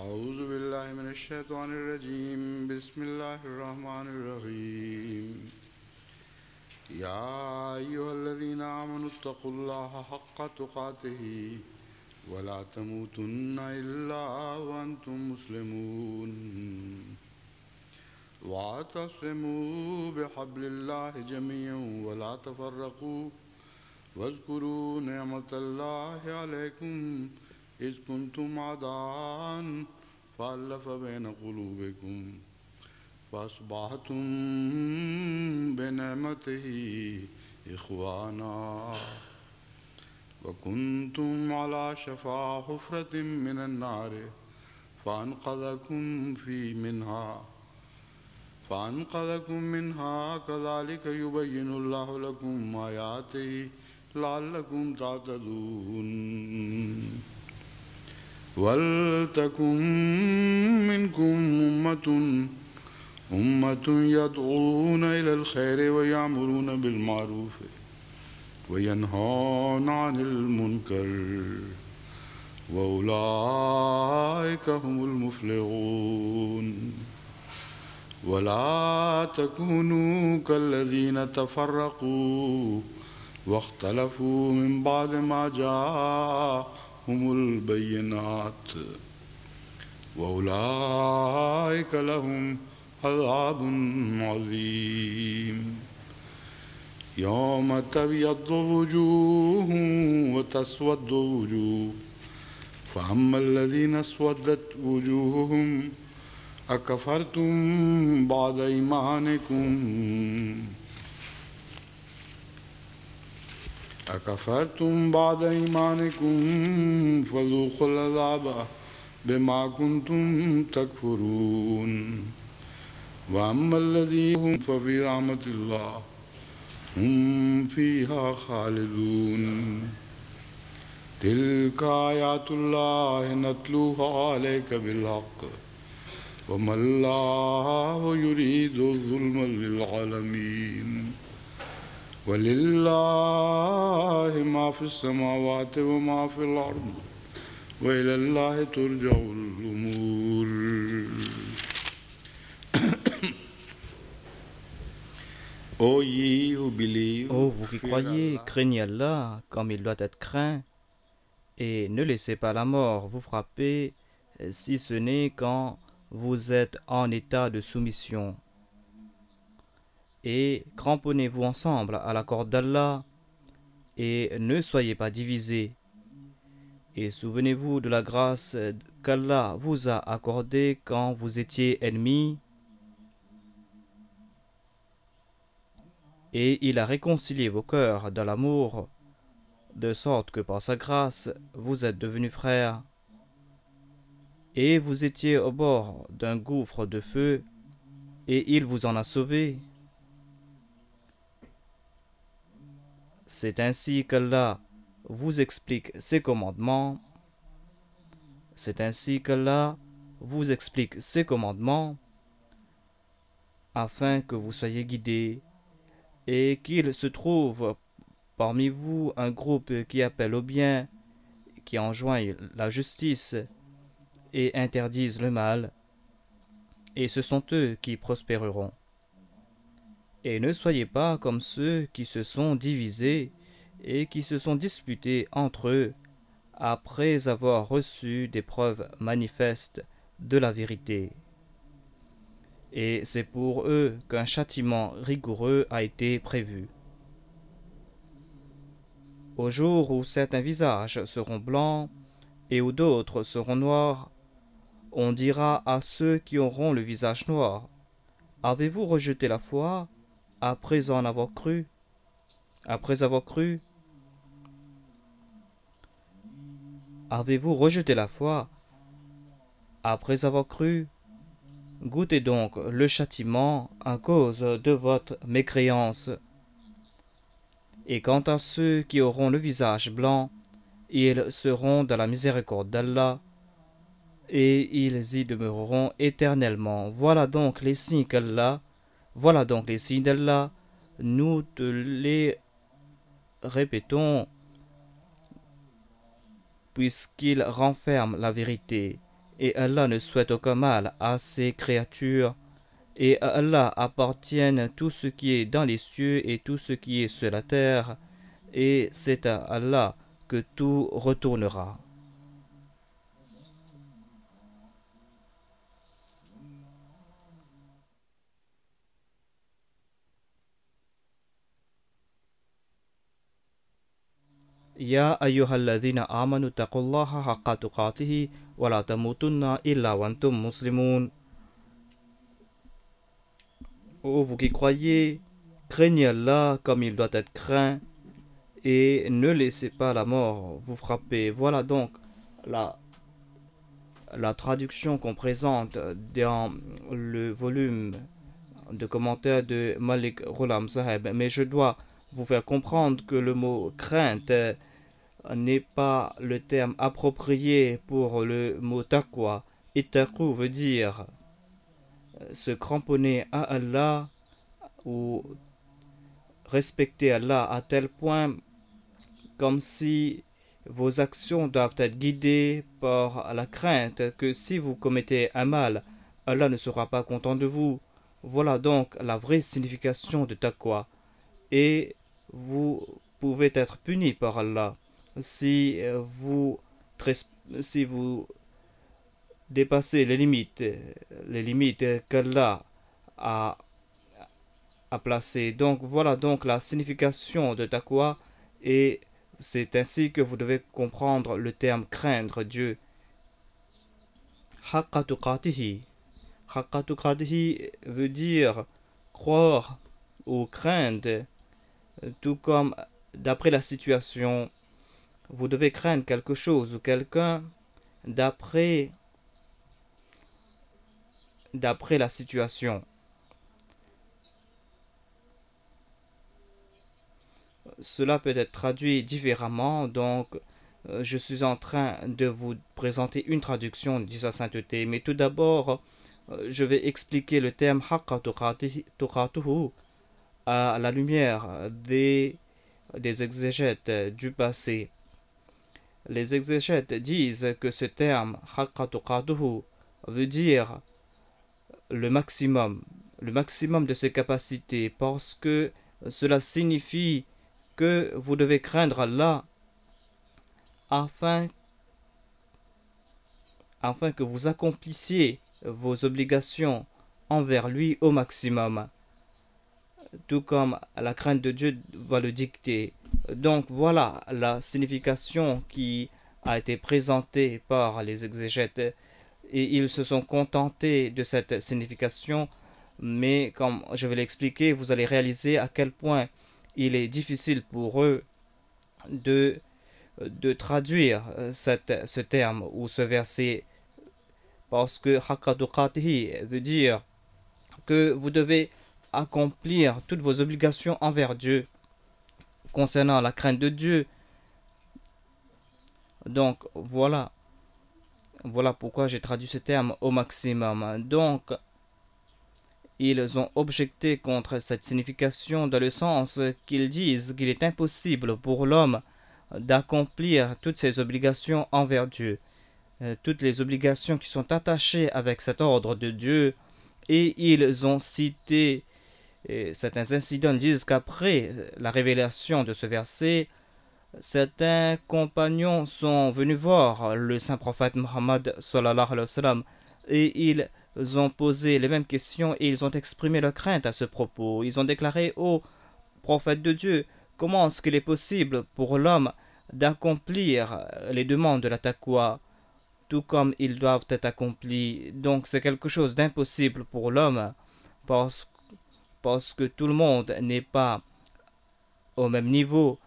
أعوذ بالله من الشيطان الرجيم بسم الله الرحمن الرحيم يا أيها الذين آمنوا اتقوا الله حق تقاته ولا تموتن إلا وأنتم مسلمون واعتصموا بحبل الله جميعا ولا تفرقوا واذكروا نعمة الله عليكم إذ كنتم أعداء فألف بين قلوبكم فأصبحتم بنعمته إخوانا وكنتم على شفا حفرة من النار فأنقذكم منها كذلك يبين الله لكم آياته لعلكم تعتدون ولتكن منكم أمة يدعون إلى الخير ويأمرون بالمعروف وينهون عن المنكر وأولئك هم المفلحون ولا تكونوا كالذين تفرقوا واختلفوا من بعد ما جاءهم البينات وأولئك لهم عذاب عظيم يوم تبيض وجوه وتسود وجوه فأما الذين اسودت وجوههم أكفرتم بعد إيمانكم فذوقوا العذاب بما كنتم تكفرون وأما الذين هم ففي رحمة الله هم فيها خالدون تلك آيات الله نتلوها عليك بالحق وما الله يريد الظلم للعالمين ولله ما في السماوات وما في الأرض وإلى الله ترجع الأمور. Ô vous qui croyez, craignez Allah comme il doit être craint, et ne laissez pas la mort vous frapper, si ce n'est quand vous êtes en état de soumission. Et cramponnez-vous ensemble à la corde d'Allah, et ne soyez pas divisés. Et souvenez-vous de la grâce qu'Allah vous a accordée quand vous étiez ennemis, et il a réconcilié vos cœurs dans l'amour, de sorte que par sa grâce, vous êtes devenus frères. Et vous étiez au bord d'un gouffre de feu, et il vous en a sauvés. C'est ainsi qu'Allah vous explique ses commandements. Afin que vous soyez guidés, et qu'il se trouve parmi vous un groupe qui appelle au bien, qui enjoigne la justice et interdisent le mal, et ce sont eux qui prospéreront. Et ne soyez pas comme ceux qui se sont divisés et qui se sont disputés entre eux après avoir reçu des preuves manifestes de la vérité. Et c'est pour eux qu'un châtiment rigoureux a été prévu. Au jour où certains visages seront blancs et où d'autres seront noirs, on dira à ceux qui auront le visage noir: avez-vous rejeté la foi après avoir cru? Avez-vous rejeté la foi après avoir cru? Goûtez donc le châtiment à cause de votre mécréance. Et quant à ceux qui auront le visage blanc, ils seront dans la miséricorde d'Allah, et ils y demeureront éternellement. Voilà donc les signes d'Allah, nous te les répétons, puisqu'ils renferment la vérité, et Allah ne souhaite aucun mal à ses créatures, et à Allah appartiennent tout ce qui est dans les cieux et tout ce qui est sur la terre, et c'est à Allah que tout retournera. Ya ayyuhalladhina amanu taqullaha haqqa tuqatihi wa la tamutunna illa wa antum muslimun. Ô vous qui croyez, craignez Allah comme il doit être craint et ne laissez pas la mort vous frapper. Voilà donc la traduction qu'on présente dans le volume de commentaires de Malik Ghulam Saheb. Mais je dois vous faire comprendre que le mot crainte n'est pas le terme approprié pour le mot taqwa. Ittaqu veut dire se cramponner à Allah ou respecter Allah à tel point comme si vos actions doivent être guidées par la crainte que si vous commettez un mal, Allah ne sera pas content de vous. Voilà donc la vraie signification de taqwa. Et vous pouvez être puni par Allah si vous dépassez les limites qu'Allah a placées. Donc voilà donc la signification de taqwa, et c'est ainsi que vous devez comprendre le terme craindre Dieu. Haqqa tuqatihi. Haqqa tuqatihi veut dire croire ou craindre, tout comme d'après la situation. Vous devez craindre quelque chose ou quelqu'un d'après la situation. Cela peut être traduit différemment, donc je suis en train de vous présenter une traduction de sa sainteté. Mais tout d'abord, je vais expliquer le terme haqqa tuqatuhu à la lumière des exégètes du passé. Les exégètes disent que ce terme haqqa tuqatuhu veut dire le maximum de ses capacités, parce que cela signifie que vous devez craindre Allah afin que vous accomplissiez vos obligations envers lui au maximum, tout comme la crainte de Dieu va le dicter. Donc voilà la signification qui a été présentée par les exégètes, et ils se sont contentés de cette signification, mais comme je vais l'expliquer, vous allez réaliser à quel point il est difficile pour eux de traduire ce terme ou ce verset, parce que haqqa tuqatihi veut dire que vous devez accomplir toutes vos obligations envers Dieu concernant la crainte de Dieu. Donc voilà pourquoi j'ai traduit ce terme au maximum. Donc ils ont objecté contre cette signification dans le sens qu'ils disent qu'il est impossible pour l'homme d'accomplir toutes ses obligations envers Dieu, toutes les obligations qui sont attachées avec cet ordre de Dieu. Et ils ont cité certains incidents. Ils disent qu'après la révélation de ce verset, certains compagnons sont venus voir le saint prophète Muhammad sallallahu alayhi wa sallam, et ils ont posé les mêmes questions et ils ont exprimé leur crainte à ce propos. Ils ont déclaré: ô prophète de Dieu, comment est-ce qu'il est possible pour l'homme d'accomplir les demandes de la taqwa tout comme ils doivent être accomplis? Donc c'est quelque chose d'impossible pour l'homme, parce que tout le monde n'est pas au même niveau,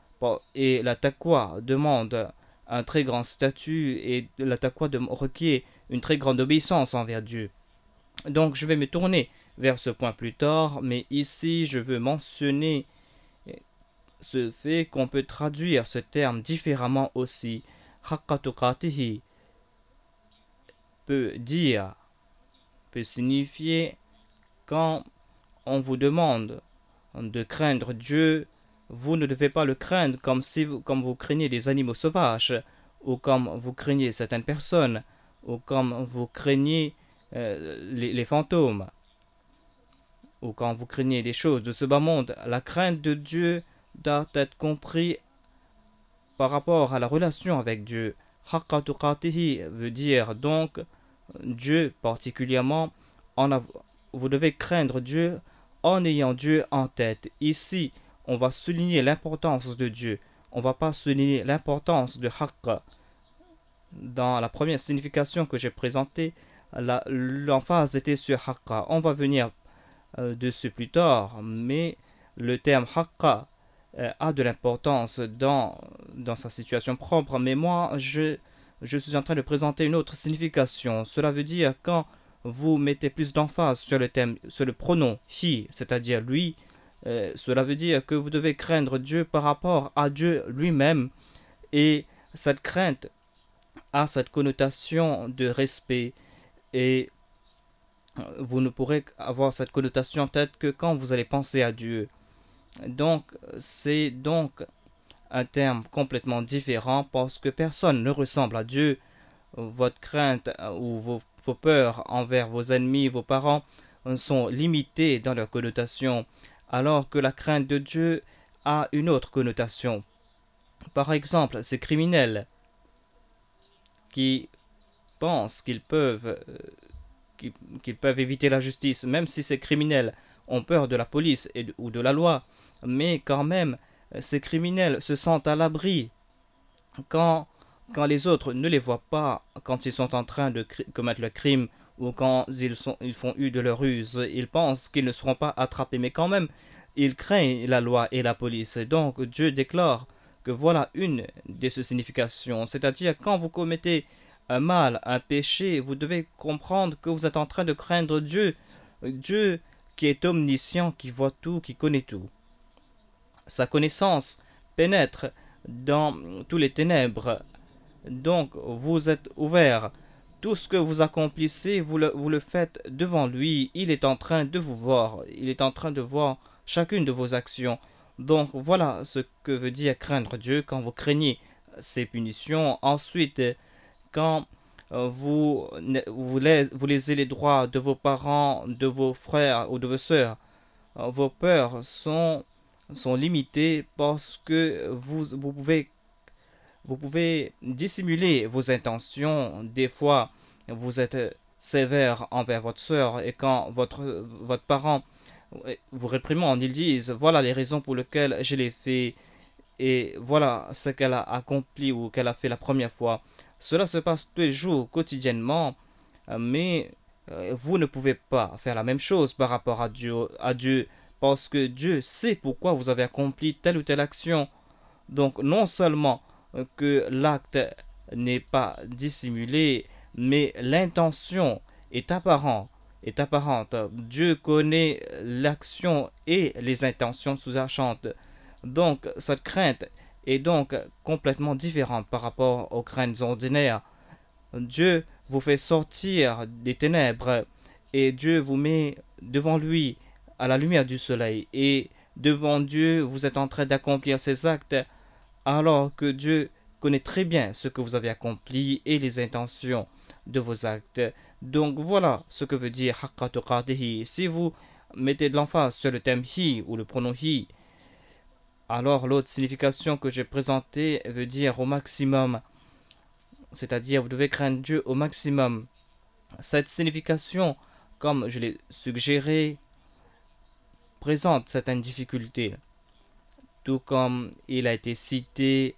et la taqwa demande un très grand statut, et la taqwa requiert une très grande obéissance envers Dieu. Donc je vais me tourner vers ce point plus tard, mais ici je veux mentionner ce fait qu'on peut traduire ce terme différemment aussi. Haqqa tuqatihi peut signifier quand on vous demande de craindre Dieu, vous ne devez pas le craindre comme vous craignez des animaux sauvages ou comme vous craignez certaines personnes. ou comme vous craignez les fantômes, ou quand vous craignez des choses de ce bas monde. La crainte de Dieu doit être comprise par rapport à la relation avec Dieu. Haqqa tuqatihi veut dire donc Dieu particulièrement. Vous devez craindre Dieu en ayant Dieu en tête. Ici, on va souligner l'importance de Dieu. On ne va pas souligner l'importance de Haqqa. Dans la première signification que j'ai présentée, l'emphase était sur Haqqa. On va venir dessus plus tard, mais le terme Haqqa a de l'importance dans sa situation propre. Mais moi, je suis en train de présenter une autre signification. Cela veut dire quand vous mettez plus d'emphase sur le pronom he, c'est-à-dire lui, cela veut dire que vous devez craindre Dieu par rapport à Dieu lui-même, et cette crainte a cette connotation de respect, et vous ne pourrez avoir cette connotation en tête que quand vous allez penser à Dieu. Donc, c'est donc un terme complètement différent parce que personne ne ressemble à Dieu. Votre crainte ou vos peurs envers vos ennemis, vos parents, sont limitées dans leur connotation, alors que la crainte de Dieu a une autre connotation. Par exemple, ces criminels qui pensent qu'ils peuvent éviter la justice, même si ces criminels ont peur de la police ou de la loi, mais quand même, ces criminels se sentent à l'abri quand les autres ne les voient pas, quand ils sont en train de commettre le crime ou quand ils font de leur ruse. Ils pensent qu'ils ne seront pas attrapés, mais quand même, ils craignent la loi et la police. Donc, Dieu déclare que voilà une de ces significations, c'est-à-dire quand vous commettez un mal, un péché, vous devez comprendre que vous êtes en train de craindre Dieu, Dieu qui est omniscient, qui voit tout, qui connaît tout. Sa connaissance pénètre dans tous les ténèbres. Donc, vous êtes ouvert. Tout ce que vous accomplissez, vous le faites devant lui. Il est en train de vous voir. Il est en train de voir chacune de vos actions. Donc, voilà ce que veut dire craindre Dieu quand vous craignez ses punitions. Ensuite, quand vous lésez les droits de vos parents, de vos frères ou de vos sœurs, vos peurs sont limitées parce que vous pouvez dissimuler vos intentions. Des fois, vous êtes sévère envers votre sœur et quand votre parent vous réprimande, ils disent voilà les raisons pour lesquelles je l'ai fait et voilà ce qu'elle a accompli ou qu'elle a fait la première fois. Cela se passe tous les jours, quotidiennement, mais vous ne pouvez pas faire la même chose par rapport à Dieu, parce que Dieu sait pourquoi vous avez accompli telle ou telle action. Donc non seulement que l'acte n'est pas dissimulé, mais l'intention est apparente. Dieu connaît l'action et les intentions sous-jacentes. Donc cette crainte est donc complètement différente par rapport aux craintes ordinaires. Dieu vous fait sortir des ténèbres et Dieu vous met devant lui à la lumière du soleil, et devant Dieu vous êtes en train d'accomplir ces actes alors que Dieu connaît très bien ce que vous avez accompli et les intentions de vos actes. Donc voilà ce que veut dire haqqa tuqatihi. Si vous mettez de l'emphase sur le thème hi ou le pronom hi, alors l'autre signification que j'ai présentée veut dire au maximum, c'est-à-dire vous devez craindre Dieu au maximum. Cette signification, comme je l'ai suggéré, présente certaines difficultés, tout comme il a été cité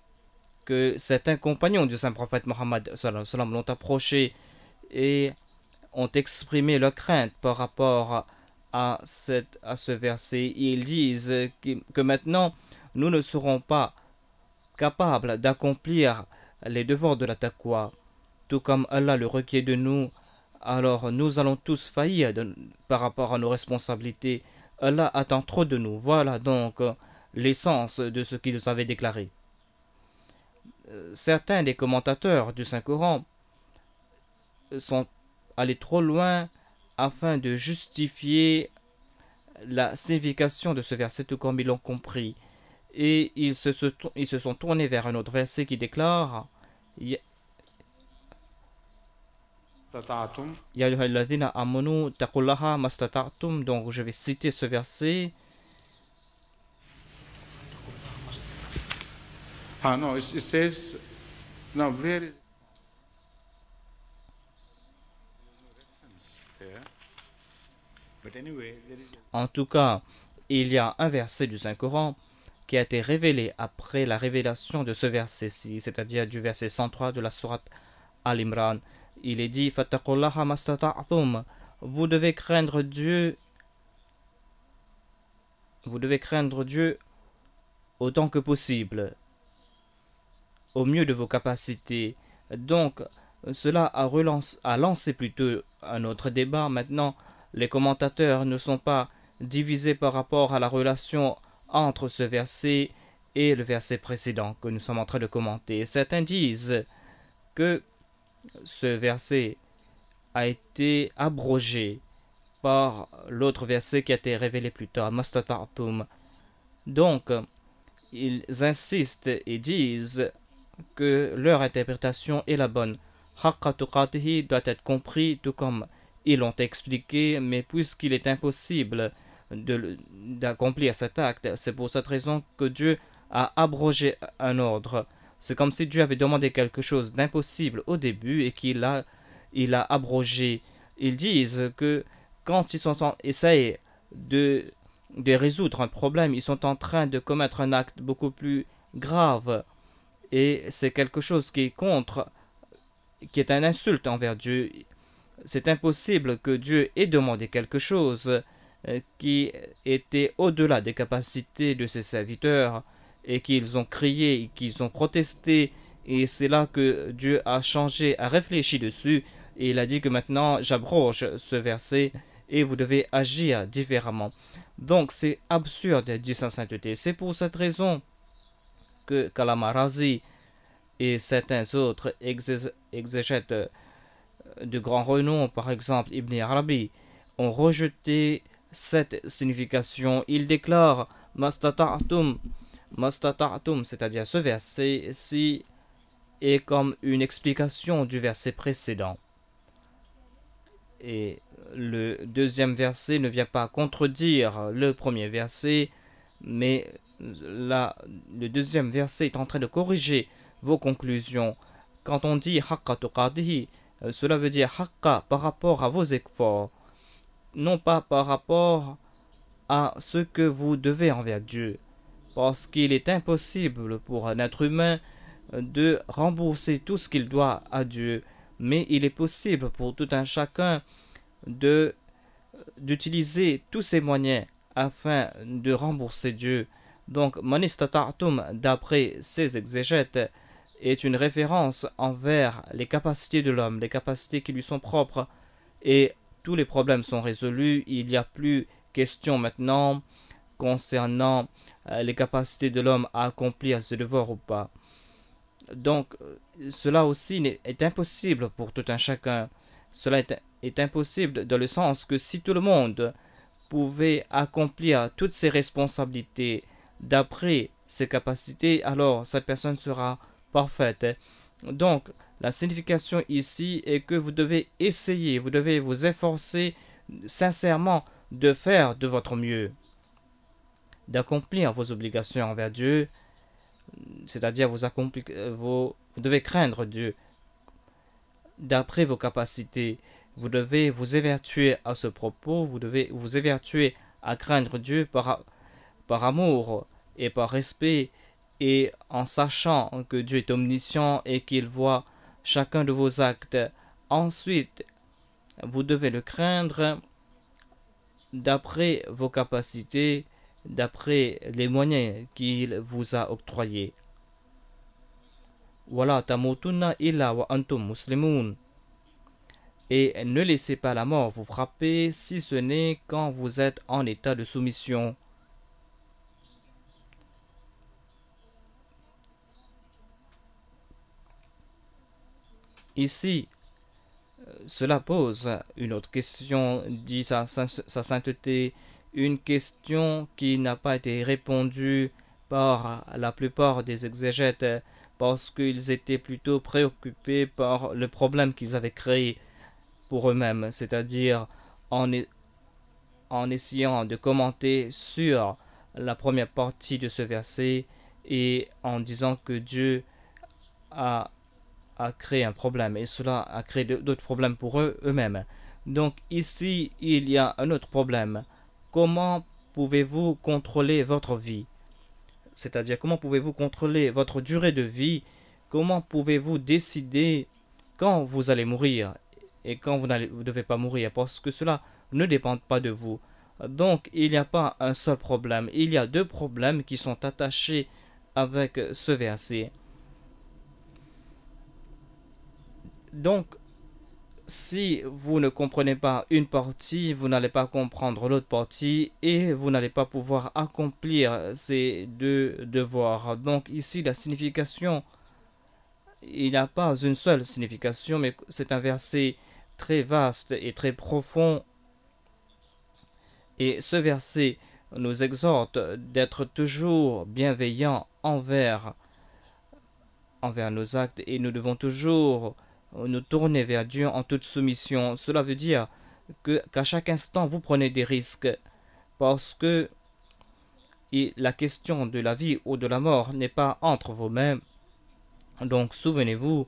que certains compagnons du saint prophète Mohammed l'ont approché et ont exprimé leur crainte par rapport à ce verset. Ils disent que maintenant nous ne serons pas capables d'accomplir les devoirs de la taqwa, tout comme Allah le requiert de nous, alors nous allons tous faillir par rapport à nos responsabilités. Allah attend trop de nous. Voilà donc l'essence de ce qu'ils avaient déclaré. Certains des commentateurs du Saint-Coran sont allés trop loin afin de justifier la signification de ce verset tout comme ils l'ont compris. Et ils se sont tournés vers un autre verset qui déclare استطعتم. Ya ayyuhalladhina amanu taqullaha mastata'tum. Donc je vais citer ce verset. No, it says, now where is there? But anyway, there is En tout cas, il y a un verset du Saint-Coran qui a été révélé après la révélation de ce verset-ci, c'est-à-dire du verset 103 de la sourate Al-Imran. Il est dit Fattaqullaha mastata'tum. Vous devez craindre Dieu. Vous devez craindre Dieu autant que possible, au mieux de vos capacités. Donc, cela a lancé plutôt un autre débat. Maintenant, les commentateurs ne sont pas divisés par rapport à la relation entre ce verset et le verset précédent que nous sommes en train de commenter. Certains disent que ce verset a été abrogé par l'autre verset qui a été révélé plus tard, Mastata'tum. Donc, ils insistent et disent que leur interprétation est la bonne. Haqqa tuqatihi doit être compris tout comme ils l'ont expliqué, mais puisqu'il est impossible d'accomplir cet acte, c'est pour cette raison que Dieu a abrogé un ordre. C'est comme si Dieu avait demandé quelque chose d'impossible au début et il a abrogé. Ils disent que quand ils essayent de résoudre un problème, ils sont en train de commettre un acte beaucoup plus grave. Et c'est quelque chose qui est une insulte envers Dieu. C'est impossible que Dieu ait demandé quelque chose qui était au-delà des capacités de ses serviteurs et qu'ils ont crié, qu'ils ont protesté, et c'est là que Dieu a changé, a réfléchi dessus, et il a dit que maintenant j'abroge ce verset et vous devez agir différemment. Donc c'est absurde, dit sa sainteté. C'est pour cette raison que Kalama Razi et certains autres exégètes de grand renom, par exemple Ibn Arabi, ont rejeté cette signification. Ils déclarent Mastata'tum, c'est-à-dire ce verset-ci est comme une explication du verset précédent. Et le deuxième verset ne vient pas contredire le premier verset, mais le deuxième verset est en train de corriger vos conclusions. Quand on dit haqqa tuqatihi, cela veut dire haqqa par rapport à vos efforts, non pas par rapport à ce que vous devez envers Dieu, parce qu'il est impossible pour un être humain de rembourser tout ce qu'il doit à Dieu, mais il est possible pour tout un chacun d'utiliser tous ses moyens afin de rembourser Dieu. Donc, manistata'tum, d'après ces exégètes, est une référence envers les capacités de l'homme, les capacités qui lui sont propres, et tous les problèmes sont résolus. Il n'y a plus question maintenant concernant les capacités de l'homme à accomplir ses devoirs ou pas. Donc, cela aussi est impossible pour tout un chacun. Cela est impossible dans le sens que si tout le monde pouvait accomplir toutes ses responsabilités d'après ses capacités, alors cette personne sera parfaite. Donc, la signification ici est que vous devez essayer, vous devez vous efforcer sincèrement de faire de votre mieux, d'accomplir vos obligations envers Dieu, c'est-à-dire vous devez craindre Dieu d'après vos capacités. Vous devez vous évertuer à ce propos, vous devez vous évertuer à craindre Dieu par amour et par respect, et en sachant que Dieu est omniscient et qu'il voit chacun de vos actes. Ensuite, vous devez le craindre d'après vos capacités, d'après les moyens qu'il vous a octroyés. Wala tamutunna illa wa antum muslimun. Et ne laissez pas la mort vous frapper, si ce n'est quand vous êtes en état de soumission. Ici, cela pose une autre question, dit sa sainteté, une question qui n'a pas été répondue par la plupart des exégètes parce qu'ils étaient plutôt préoccupés par le problème qu'ils avaient créé. pour eux-mêmes, c'est-à-dire en essayant de commenter sur la première partie de ce verset et en disant que Dieu a créé un problème et cela a créé d'autres problèmes pour eux-mêmes. Donc ici, il y a un autre problème. Comment pouvez-vous contrôler votre vie? C'est-à-dire, comment pouvez-vous contrôler votre durée de vie? Comment pouvez-vous décider quand vous allez mourir et quand vous ne devez pas mourir? Parce que cela ne dépend pas de vous. Donc, il n'y a pas un seul problème. Il y a deux problèmes qui sont attachés avec ce verset. Donc, si vous ne comprenez pas une partie, vous n'allez pas comprendre l'autre partie et vous n'allez pas pouvoir accomplir ces deux devoirs. Donc ici, la signification, il n'y a pas une seule signification, mais c'est un verset très vaste et très profond. Et ce verset nous exhorte d'être toujours bienveillants envers nos actes et nous devons toujours nous tourner vers Dieu en toute soumission. Cela veut dire qu'à chaque instant vous prenez des risques parce que la question de la vie ou de la mort n'est pas entre vos mains. Donc souvenez-vous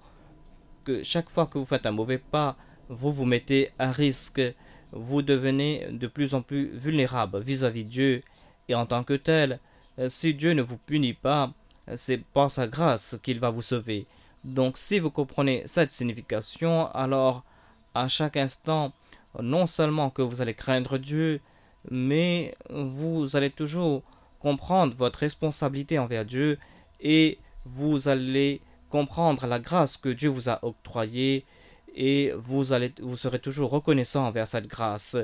que chaque fois que vous faites un mauvais pas, vous vous mettez à risque. Vous devenez de plus en plus vulnérable vis-à-vis de Dieu. Et en tant que tel, si Dieu ne vous punit pas, c'est par sa grâce qu'il va vous sauver. Donc si vous comprenez cette signification, alors à chaque instant, non seulement que vous allez craindre Dieu, mais vous allez toujours comprendre votre responsabilité envers Dieu et vous allez comprendre la grâce que Dieu vous a octroyée et vous serez toujours reconnaissant envers cette grâce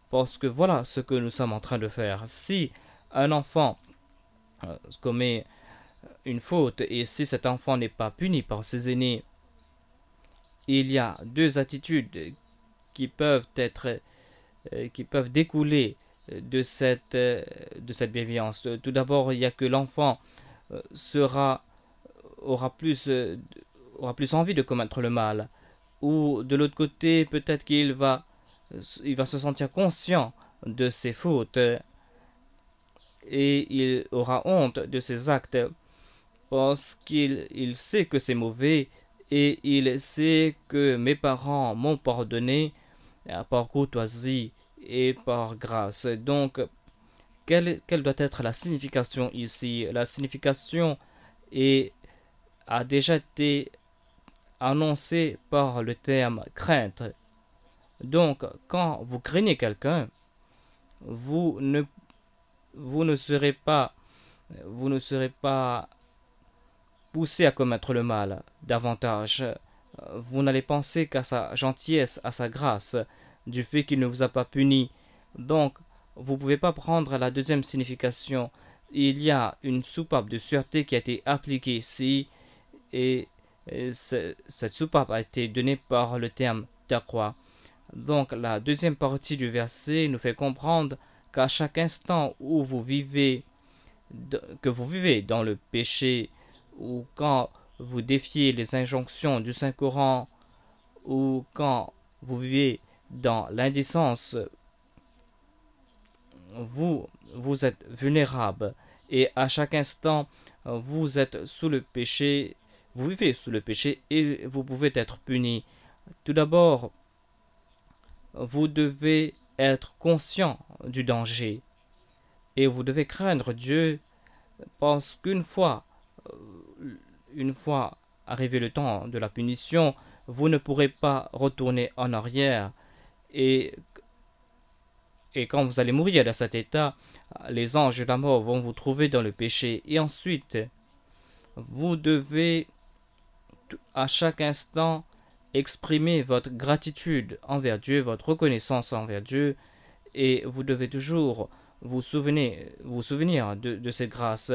parce que voilà ce que nous sommes en train de faire. Si un enfant commet une faute et si cet enfant n'est pas puni par ses aînés, il y a deux attitudes qui peuvent découler de cette bienveillance. Tout d'abord, il y a que l'enfant aura plus envie de commettre le mal, ou de l'autre côté, peut-être qu'il va se sentir conscient de ses fautes et il aura honte de ses actes parce qu'il sait que c'est mauvais et il sait que mes parents m'ont pardonné par courtoisie et par grâce. Donc, quelle doit être la signification ici? La signification a déjà été annoncée par le terme crainte. Donc, quand vous craignez quelqu'un, vous ne serez pas poussé à commettre le mal davantage. Vous n'allez penser qu'à sa gentillesse, à sa grâce, du fait qu'il ne vous a pas puni. Donc, vous ne pouvez pas prendre la deuxième signification. Il y a une soupape de sûreté qui a été appliquée ici, et cette soupape a été donnée par le terme taqwa. Donc, la deuxième partie du verset nous fait comprendre qu'à chaque instant où vous vivez dans le péché, ou quand vous défiez les injonctions du Saint-Coran, ou quand vous vivez dans l'indécence, vous êtes vulnérable et à chaque instant vous êtes sous le péché, vous vivez sous le péché et vous pouvez être puni. Tout d'abord, vous devez être conscient du danger et vous devez craindre Dieu parce qu'une fois arrivé le temps de la punition, vous ne pourrez pas retourner en arrière et quand vous allez mourir dans cet état, les anges de la mort vont vous trouver dans le péché. Et ensuite, vous devez à chaque instant exprimer votre gratitude envers Dieu, votre reconnaissance envers Dieu, et vous devez toujours vous souvenir de cette grâce.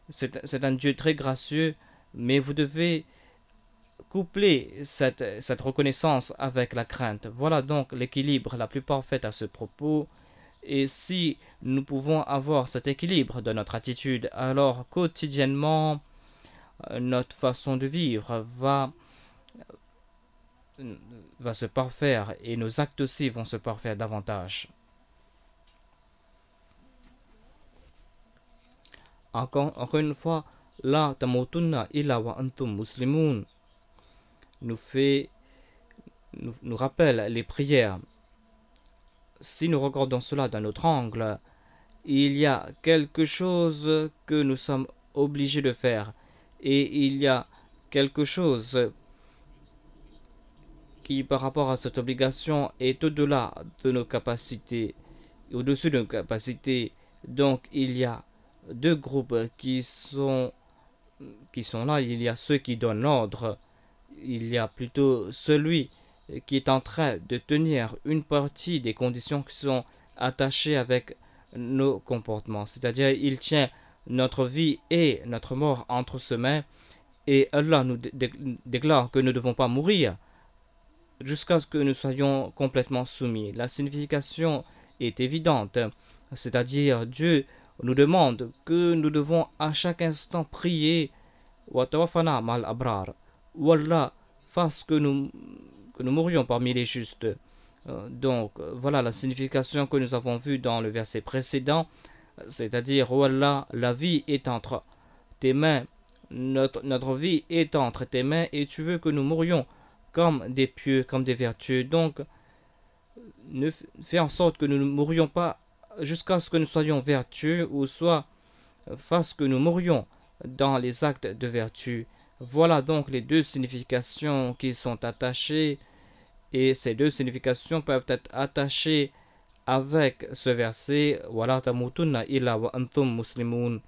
C'est un Dieu très gracieux, mais vous devez coupler cette reconnaissance avec la crainte. Voilà donc l'équilibre la plus parfaite à ce propos. Et si nous pouvons avoir cet équilibre dans notre attitude, alors quotidiennement, notre façon de vivre va va se parfaire et nos actes aussi vont se parfaire davantage. Encore une fois, la tamutunna illa wa antum muslimun nous rappelle les prières. Si nous regardons cela d'un autre angle, il y a quelque chose que nous sommes obligés de faire et il y a quelque chose qui, par rapport à cette obligation, est au-delà de nos capacités, au-dessus de nos capacités. Donc, il y a deux groupes qui sont là. Il y a ceux qui donnent l'ordre. Il y a plutôt celui qui est en train de tenir une partie des conditions qui sont attachées avec nos comportements. C'est-à-dire, il tient notre vie et notre mort entre ses mains. Et Allah nous déclare que nous ne devons pas mourir jusqu'à ce que nous soyons complètement soumis. La signification est évidente. C'est-à-dire, Dieu nous demande que nous devons à chaque instant prier wa tawafana mal abrar. Ou Allah fasse que nous mourions parmi les justes. Donc, voilà la signification que nous avons vue dans le verset précédent. C'est-à-dire, oh Allah, la vie est entre tes mains. Notre vie est entre tes mains et tu veux que nous mourions comme des pieux, comme des vertueux. Donc, fais en sorte que nous ne mourions pas jusqu'à ce que nous soyons vertueux, ou soit fasse que nous mourions dans les actes de vertu. Voilà donc les deux significations qui sont attachées, et ces deux significations peuvent être attachées avec ce verset Wala tamutunna illa wa antum muslimun.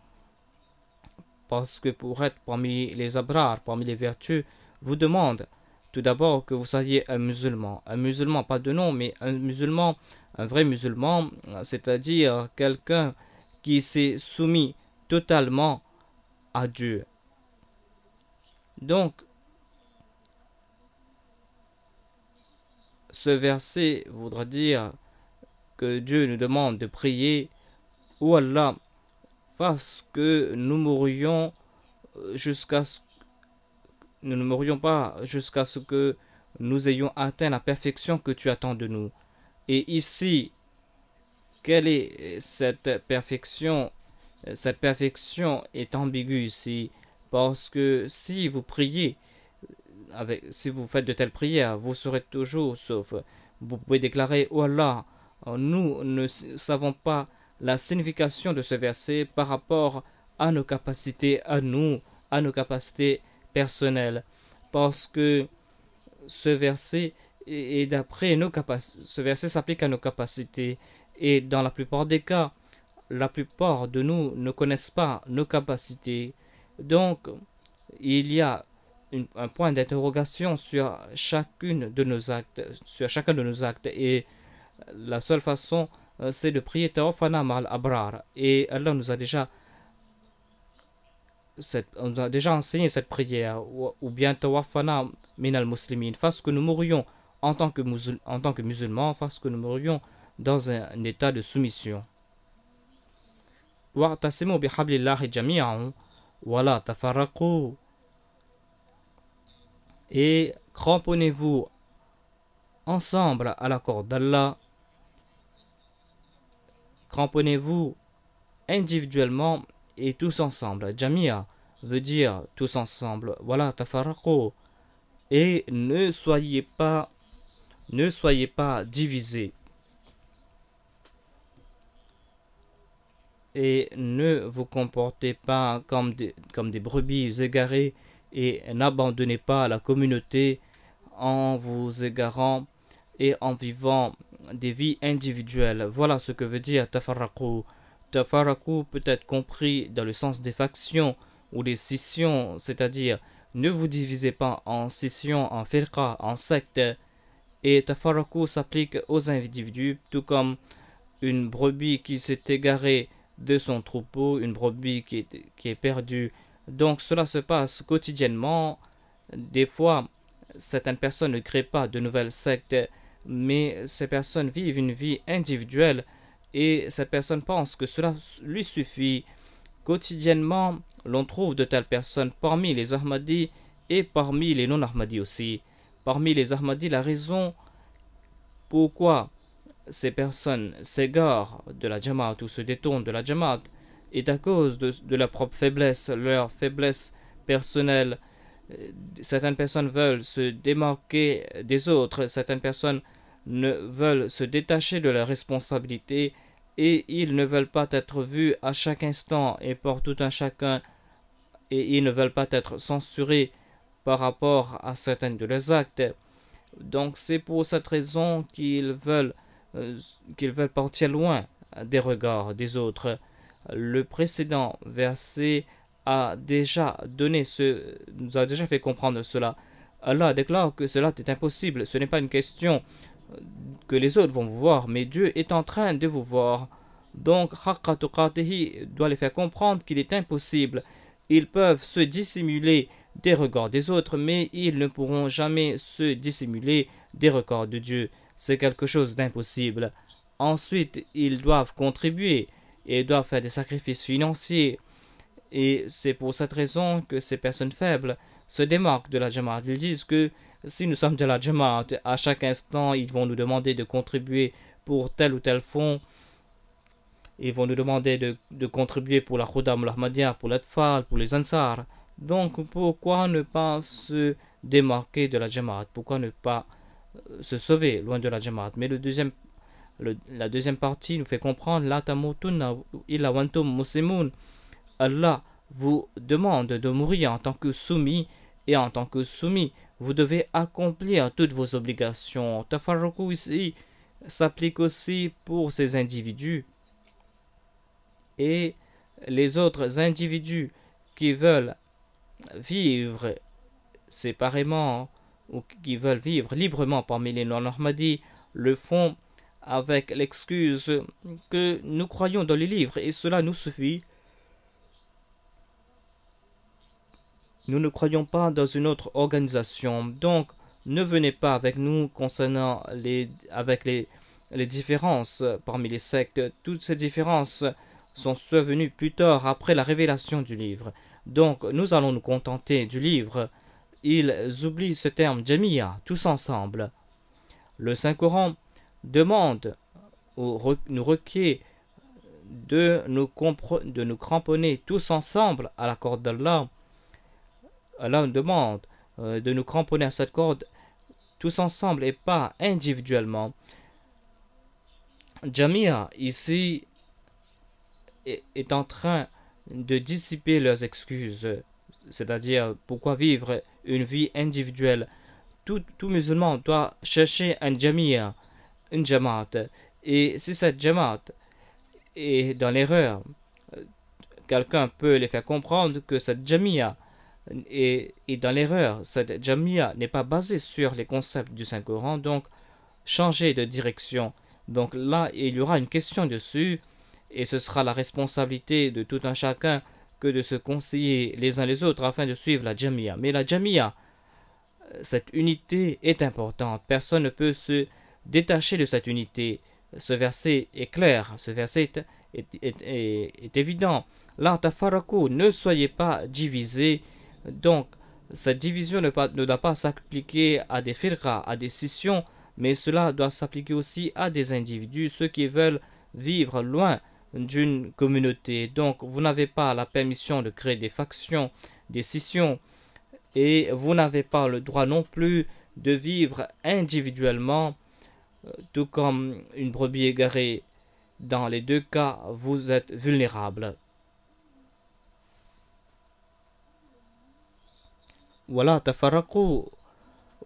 Parce que pour être parmi les abrar, parmi les vertus, vous demande tout d'abord que vous soyez un musulman. Un musulman, pas de nom, mais un musulman, un vrai musulman, c'est-à-dire quelqu'un qui s'est soumis totalement à Dieu. Donc, ce verset voudra dire que Dieu nous demande de prier ou Allah fasse que nous mourions nous ne mourions pas jusqu'à ce que nous ayons atteint la perfection que tu attends de nous. Et ici, quelle est cette perfection? Cette perfection est ambiguë ici, parce que si vous priez, si vous faites de telles prières, vous serez toujours sauf. Vous pouvez déclarer, oh Allah, nous ne savons pas la signification de ce verset par rapport à nos capacités, à nos capacités personnelles, parce que ce verset est d'après nos capacités. Ce verset s'applique à nos capacités, et dans la plupart des cas, la plupart de nous ne connaissent pas nos capacités. Donc, il y a un point d'interrogation sur chacune de nos actes, sur chacun de nos actes, et la seule façon c'est de prier Tawafana mal abrar, et Allah nous a déjà enseigné cette prière, ou bien Tawafana minal muslimin, fasse que nous mourions en tant que musulmans, fasse que nous mourions dans un état de soumission. Wa'tasimu bihablillahi jami'an wa la tafarraqu, et cramponnez-vous ensemble à la corde d'Allah. Cramponnez-vous individuellement et tous ensemble. Jamia veut dire tous ensemble. Voilà, tafarraqu. Et ne soyez pas divisés. Et ne vous comportez pas comme des brebis égarées, et n'abandonnez pas la communauté en vous égarant et en vivant des vies individuelles. Voilà ce que veut dire tafarraqu. Tafarraqu peut être compris dans le sens des factions ou des scissions, c'est-à-dire ne vous divisez pas en scissions, en firqa, en sectes. Et tafarraqu s'applique aux individus, tout comme une brebis qui s'est égarée de son troupeau, une brebis qui est perdue. Donc cela se passe quotidiennement. Des fois, certaines personnes ne créent pas de nouvelles sectes, mais ces personnes vivent une vie individuelle, et cette personne pense que cela lui suffit. Quotidiennement, l'on trouve de telles personnes parmi les Ahmadis et parmi les non-Ahmadis aussi. parmi les Ahmadis, la raison pourquoi ces personnes s'égarent de la Jamaat ou se détournent de la Jamaat est à cause de leur faiblesse personnelle. Certaines personnes veulent se démarquer des autres, certaines personnes ne veulent se détacher de leurs responsabilités et ils ne veulent pas être vus à chaque instant et par tout un chacun, et ils ne veulent pas être censurés par rapport à certains de leurs actes. Donc c'est pour cette raison qu'ils veulent partir loin des regards des autres. Le précédent verset nous a déjà fait comprendre cela. Allah déclare que cela est impossible. Ce n'est pas une question que les autres vont vous voir, mais Dieu est en train de vous voir. Donc, Haqqa tuqatihi doit les faire comprendre qu'il est impossible. Ils peuvent se dissimuler des regards des autres, mais ils ne pourront jamais se dissimuler des regards de Dieu. C'est quelque chose d'impossible. Ensuite, ils doivent contribuer et doivent faire des sacrifices financiers. Et c'est pour cette raison que ces personnes faibles se démarquent de la Jamaat. Ils disent que si nous sommes de la Jamaat, à chaque instant, ils vont nous demander de contribuer pour tel ou tel fonds. Ils vont nous demander de contribuer pour la Khudam al-Ahmadiyya, pour l'Atfal, pour les Ansar. Donc, pourquoi ne pas se démarquer de la Jamaat? Pourquoi ne pas se sauver loin de la Jamaat? Mais la deuxième partie nous fait comprendre la tamutunna illa wantum muslimun. Allah vous demande de mourir en tant que soumis, et en tant que soumis, vous devez accomplir toutes vos obligations. Tafarruqu ici s'applique aussi pour ces individus et les autres individus qui veulent vivre séparément ou qui veulent vivre librement parmi les non-Ahmadis le font avec l'excuse que nous croyons dans les livres et cela nous suffit. Nous ne croyons pas dans une autre organisation, donc ne venez pas avec nous concernant les différences parmi les sectes. Toutes ces différences sont survenues plus tard après la révélation du livre. Donc nous allons nous contenter du livre. Ils oublient ce terme Jamiya, tous ensemble. Le Saint-Coran demande ou nous requiert de nous cramponner tous ensemble à la corde d'Allah. Allah nous demande de nous cramponner à cette corde tous ensemble et pas individuellement. Jamia ici est en train de dissiper leurs excuses, c'est-à-dire pourquoi vivre une vie individuelle. Tout musulman doit chercher un jamia, une jamaat, et si cette jamaat est dans l'erreur, quelqu'un peut les faire comprendre que cette jamia est dans l'erreur. Cette jamia n'est pas basée sur les concepts du Saint-Coran, donc changer de direction. Donc là, il y aura une question dessus, et ce sera la responsabilité de tout un chacun que de se conseiller les uns les autres afin de suivre la jamia. Mais la jamia, cette unité est importante. Personne ne peut se détacher de cette unité. Ce verset est clair, ce verset est évident. La tafaraku, ne soyez pas divisés. Donc, cette division ne doit pas s'appliquer à des firqa, à des scissions, mais cela doit s'appliquer aussi à des individus, ceux qui veulent vivre loin d'une communauté. Donc, vous n'avez pas la permission de créer des factions, des scissions, et vous n'avez pas le droit non plus de vivre individuellement, tout comme une brebis égarée. Dans les deux cas, vous êtes vulnérable. ولا تفرقوا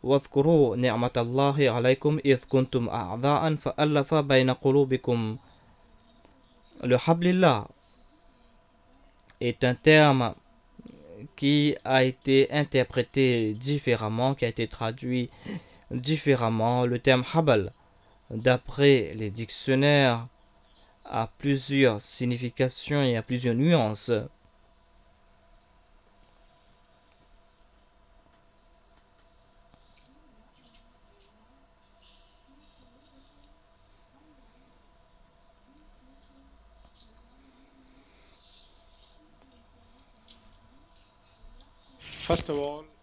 واذكروا نعمة الله عليكم إذ كنتم أعداء فألف بين قلوبكم. Le hablillah est un terme qui a été interprété différemment, qui a été traduit différemment. Le terme habal, d'après les dictionnaires, a plusieurs significations et a plusieurs nuances.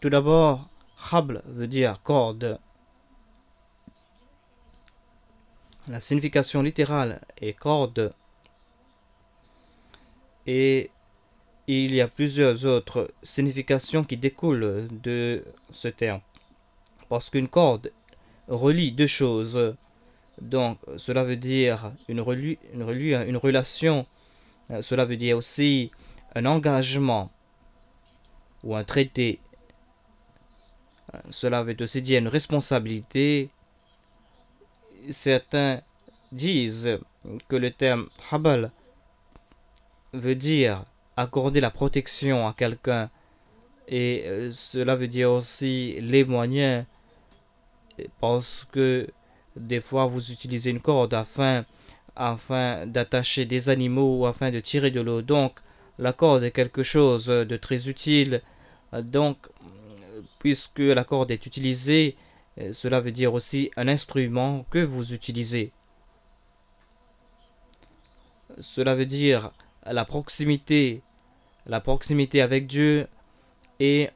Tout d'abord, Habl veut dire corde. La signification littérale est corde. Et il y a plusieurs autres significations qui découlent de ce terme. Parce qu'une corde relie deux choses. Donc, cela veut dire une relation. Cela veut dire aussi un engagement ou un traité. Cela veut aussi dire une responsabilité. Certains disent que le terme habal veut dire accorder la protection à quelqu'un, et cela veut dire aussi les moyens, parce que des fois vous utilisez une corde afin d'attacher des animaux ou afin de tirer de l'eau. Donc la corde est quelque chose de très utile. Donc puisque la corde est utilisée, cela veut dire aussi un instrument que vous utilisez. Cela veut dire la proximité avec Dieu et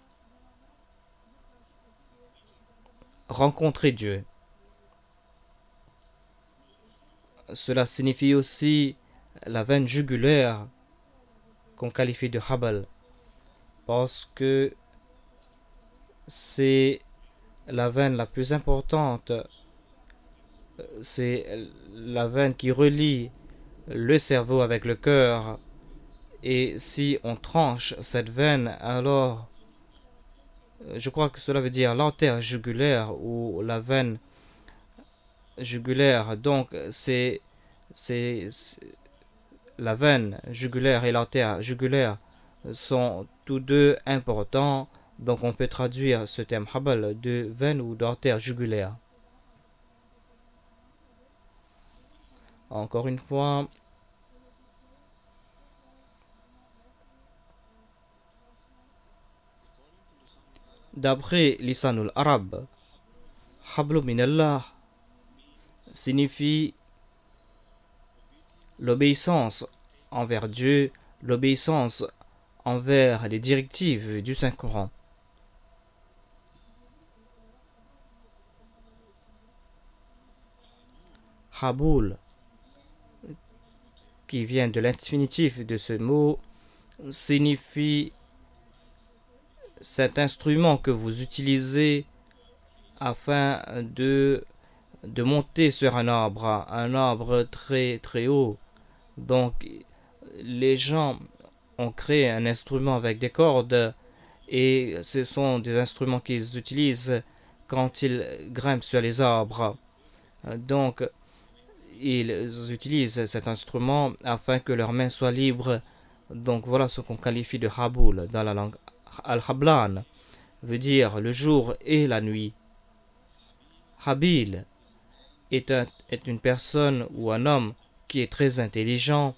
rencontrer Dieu. Cela signifie aussi la veine jugulaire qu'on qualifie de habal, parce que c'est la veine la plus importante. C'est la veine qui relie le cerveau avec le cœur. Et si on tranche cette veine, alors je crois que cela veut dire l'artère jugulaire ou la veine jugulaire. Donc c'est la veine jugulaire et l'artère jugulaire sont tous deux importants. Donc on peut traduire ce terme habal de veine ou d'artère jugulaire. Encore une fois, d'après Lisanul Arab, Hablu minallah signifie l'obéissance envers Dieu, l'obéissance envers les directives du Saint-Coran. Haboul, qui vient de l'infinitif de ce mot, signifie cet instrument que vous utilisez afin de monter sur un arbre très très haut. Donc les gens ont créé un instrument avec des cordes, et ce sont des instruments qu'ils utilisent quand ils grimpent sur les arbres. Donc ils utilisent cet instrument afin que leurs mains soient libres. Donc voilà ce qu'on qualifie de haboul dans la langue. Al-Hablan veut dire le jour et la nuit. Habil est une personne ou un homme qui est très intelligent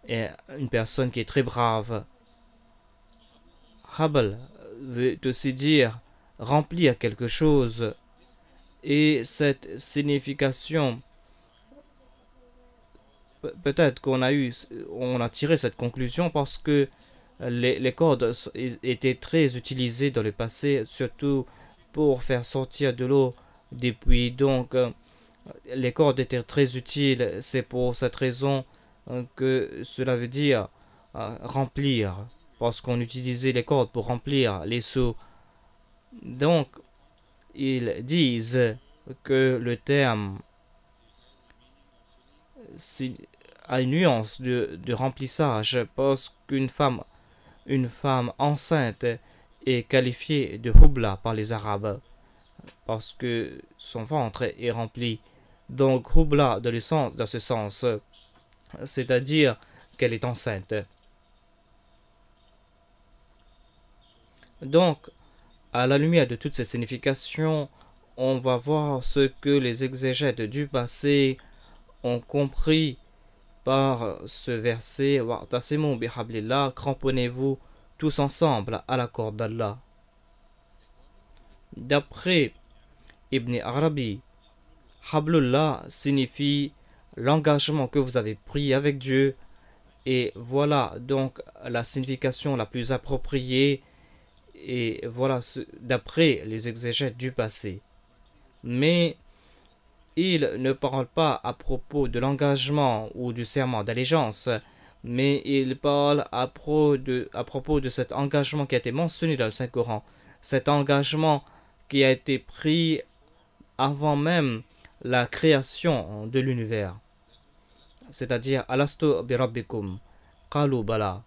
et une personne qui est très brave. Habal veut aussi dire remplir quelque chose, et cette signification, peut-être qu'on a tiré cette conclusion parce que les cordes étaient très utilisées dans le passé, surtout pour faire sortir de l'eau des puits. Donc les cordes étaient très utiles. C'est pour cette raison que cela veut dire remplir, parce qu'on utilisait les cordes pour remplir les seaux. Donc ils disent que le terme a une nuance de remplissage, parce qu'une femme enceinte est qualifiée de hubla par les Arabes, parce que son ventre est rempli. Donc hubla dans ce sens, c'est-à-dire qu'elle est enceinte. Donc à la lumière de toutes ces significations, on va voir ce que les exégètes du passé ont compris par ce verset. Wa'tasimu bihablillah, cramponnez-vous tous ensemble à la corde d'Allah. D'après Ibn Arabi, Hablullah signifie l'engagement que vous avez pris avec Dieu, et voilà donc la signification la plus appropriée. et voilà d'après les exégètes du passé. Mais il ne parle pas à propos de l'engagement ou du serment d'allégeance, mais il parle à propos de cet engagement qui a été mentionné dans le Saint-Coran, cet engagement qui a été pris avant même la création de l'univers. C'est-à-dire, Alastu bi Rabbikum, Qalu Bala.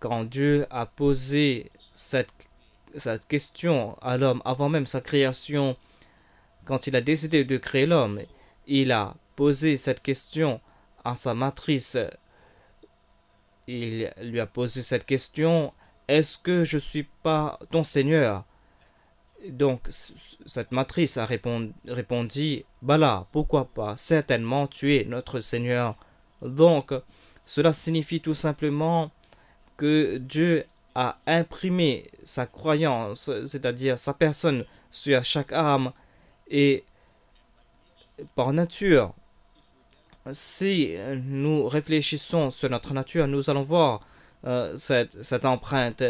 Quand Dieu a posé cette question à l'homme avant même sa création, quand il a décidé de créer l'homme, il a posé cette question à sa matrice. Il lui a posé cette question: est-ce que je ne suis pas ton Seigneur? Donc, cette matrice a répondu: Bala, pourquoi pas, certainement tu es notre Seigneur. Donc, cela signifie tout simplement que Dieu a imprimé sa croyance, c'est-à-dire sa personne, sur chaque âme, et par nature, si nous réfléchissons sur notre nature, nous allons voir cette empreinte.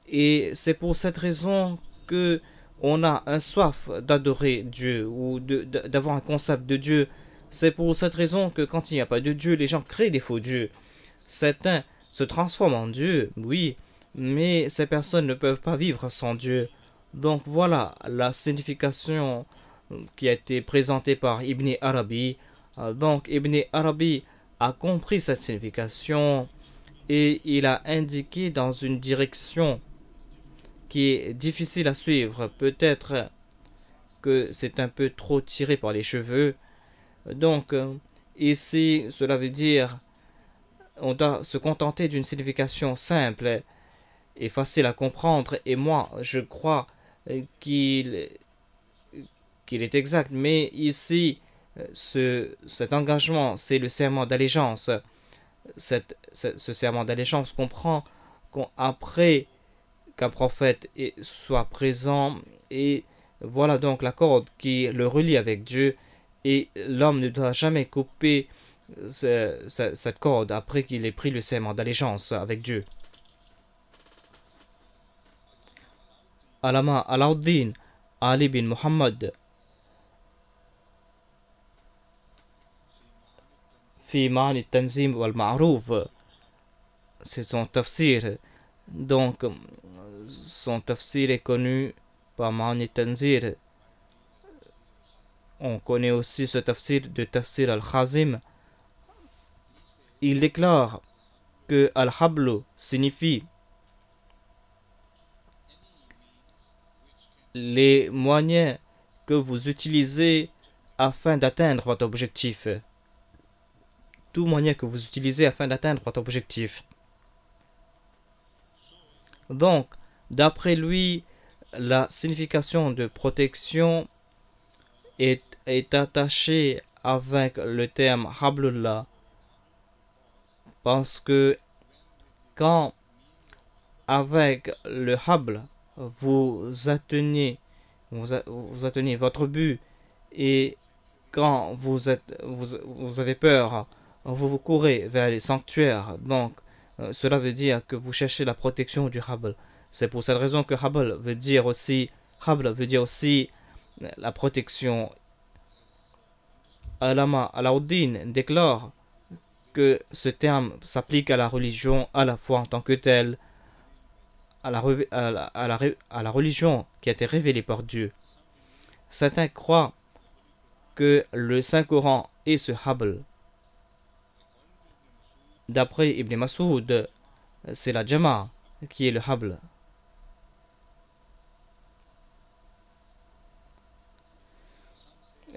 Et c'est pour cette raison que on a un soif d'adorer Dieu ou d'avoir un concept de Dieu. C'est pour cette raison que quand il n'y a pas de Dieu, les gens créent des faux dieux. Certains se transforment en Dieu, oui, mais ces personnes ne peuvent pas vivre sans Dieu. Donc voilà la signification qui a été présentée par Ibn Arabi. Donc Ibn Arabi a compris cette signification et il a indiqué dans une direction qui est difficile à suivre. Peut-être que c'est un peu trop tiré par les cheveux. Donc ici, cela veut dire on doit se contenter d'une signification simple et facile à comprendre. Et moi, je crois qu'il est exact. Mais ici, cet engagement, c'est le serment d'allégeance. Ce serment d'allégeance comprend qu'après qu'un prophète soit présent, et voilà donc la corde qui le relie avec Dieu, et l'homme ne doit jamais couper cette corde après qu'il ait pris le serment d'allégeance avec Dieu. Allama Alauddin Ali bin Muhammad fi Ma'ani Tanzim wal Ma'ruf, c'est son tafsir. Donc son tafsir est connu par Ma'ani Tanzir. On connaît aussi ce tafsir de Tafsir al-Khazim. Il déclare que Al-Hablu signifie les moyens que vous utilisez afin d'atteindre votre objectif. Tout moyen que vous utilisez afin d'atteindre votre objectif. Donc, d'après lui, la signification de protection est attachée avec le terme Hablullah, parce que quand avec le Habl vous atteignez votre but, et quand vous avez peur, vous courez vers les sanctuaires. Donc cela veut dire que vous cherchez la protection du Habl. C'est pour cette raison que Habl veut dire aussi la protection. Allama Alauddin déclare que ce terme s'applique à la religion à la fois en tant que telle, à la religion qui a été révélée par Dieu. Certains croient que le Saint-Coran est ce Habl. D'après Ibn Mas'ud, c'est la Jama qui est le Habl.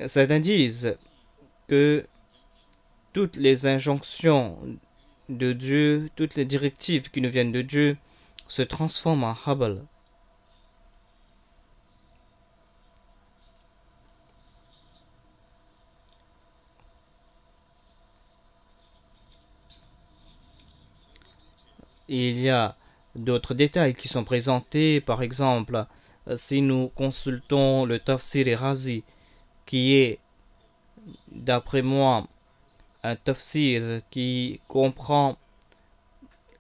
Certains disent que toutes les injonctions de Dieu, toutes les directives qui nous viennent de Dieu se transforment en Habl. Il y a d'autres détails qui sont présentés. Par exemple, si nous consultons le Tafsir Razi, qui est, d'après moi, un tafsir qui comprend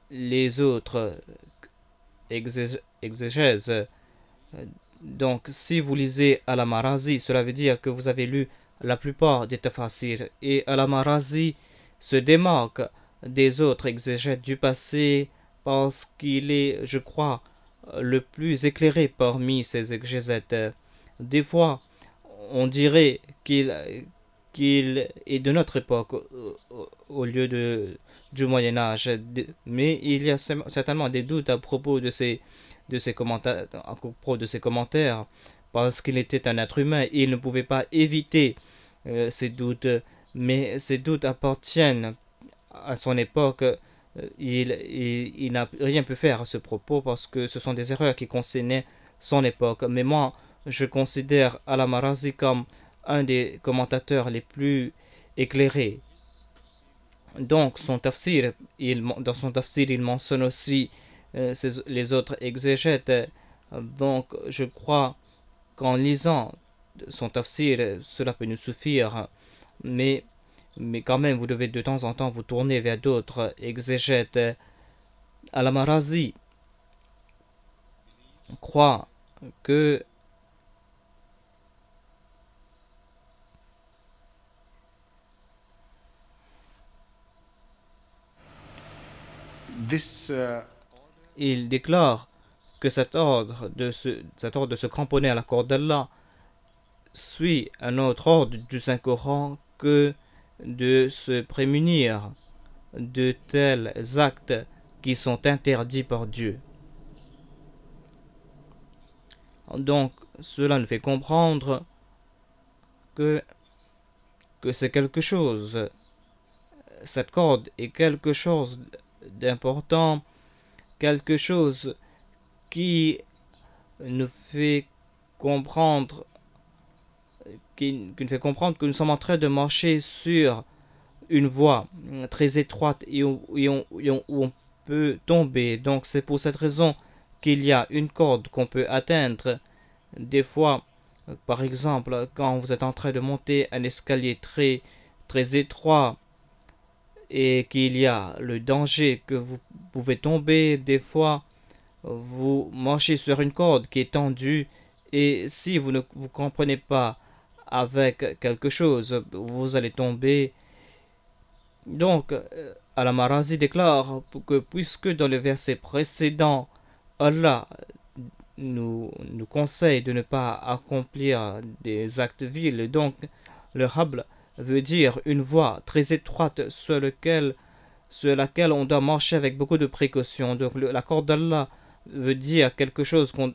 les autres exégèse. Donc, si vous lisez Al-Marazi, cela veut dire que vous avez lu la plupart des tafasirs. Et Al-Marazi se démarque des autres exégètes du passé parce qu'il est, je crois, le plus éclairé parmi ces exégètes. Des fois, on dirait qu'il est de notre époque au lieu du Moyen Âge. Mais il y a certainement des doutes à propos de ses commentaires, à propos de ses commentaires, parce qu'il était un être humain et il ne pouvait pas éviter ces doutes. Mais ces doutes appartiennent à son époque. Il n'a rien pu faire à ce propos parce que ce sont des erreurs qui concernaient son époque. Mais moi, je considère Al-Marazi comme un des commentateurs les plus éclairés. Donc, dans son tafsir, il mentionne aussi les autres exégètes. Donc, je crois qu'en lisant son tafsir, cela peut nous suffire. Mais quand même, vous devez de temps en temps vous tourner vers d'autres exégètes. Al-Marazi croit que il déclare que cet ordre de se cramponner à la corde d'Allah suit un autre ordre du Saint-Coran que de se prémunir de tels actes qui sont interdits par Dieu. Donc, cela nous fait comprendre que c'est quelque chose, cette corde est quelque chose d'important, quelque chose qui nous fait comprendre qui nous fait comprendre que nous sommes en train de marcher sur une voie très étroite et où on peut tomber. Donc c'est pour cette raison qu'il y a une corde qu'on peut atteindre. Des fois, par exemple, quand vous êtes en train de monter un escalier très, très étroit et qu'il y a le danger que vous pouvez tomber, des fois, vous marchez sur une corde qui est tendue et si vous ne vous comprenez pas avec quelque chose, vous allez tomber. Donc, Al-Marazi déclare que puisque dans le verset précédent, Allah nous conseille de ne pas accomplir des actes vils, donc le habl veut dire une voie très étroite sur laquelle on doit marcher avec beaucoup de précautions. Donc la corde d'Allah veut dire quelque chose qu'on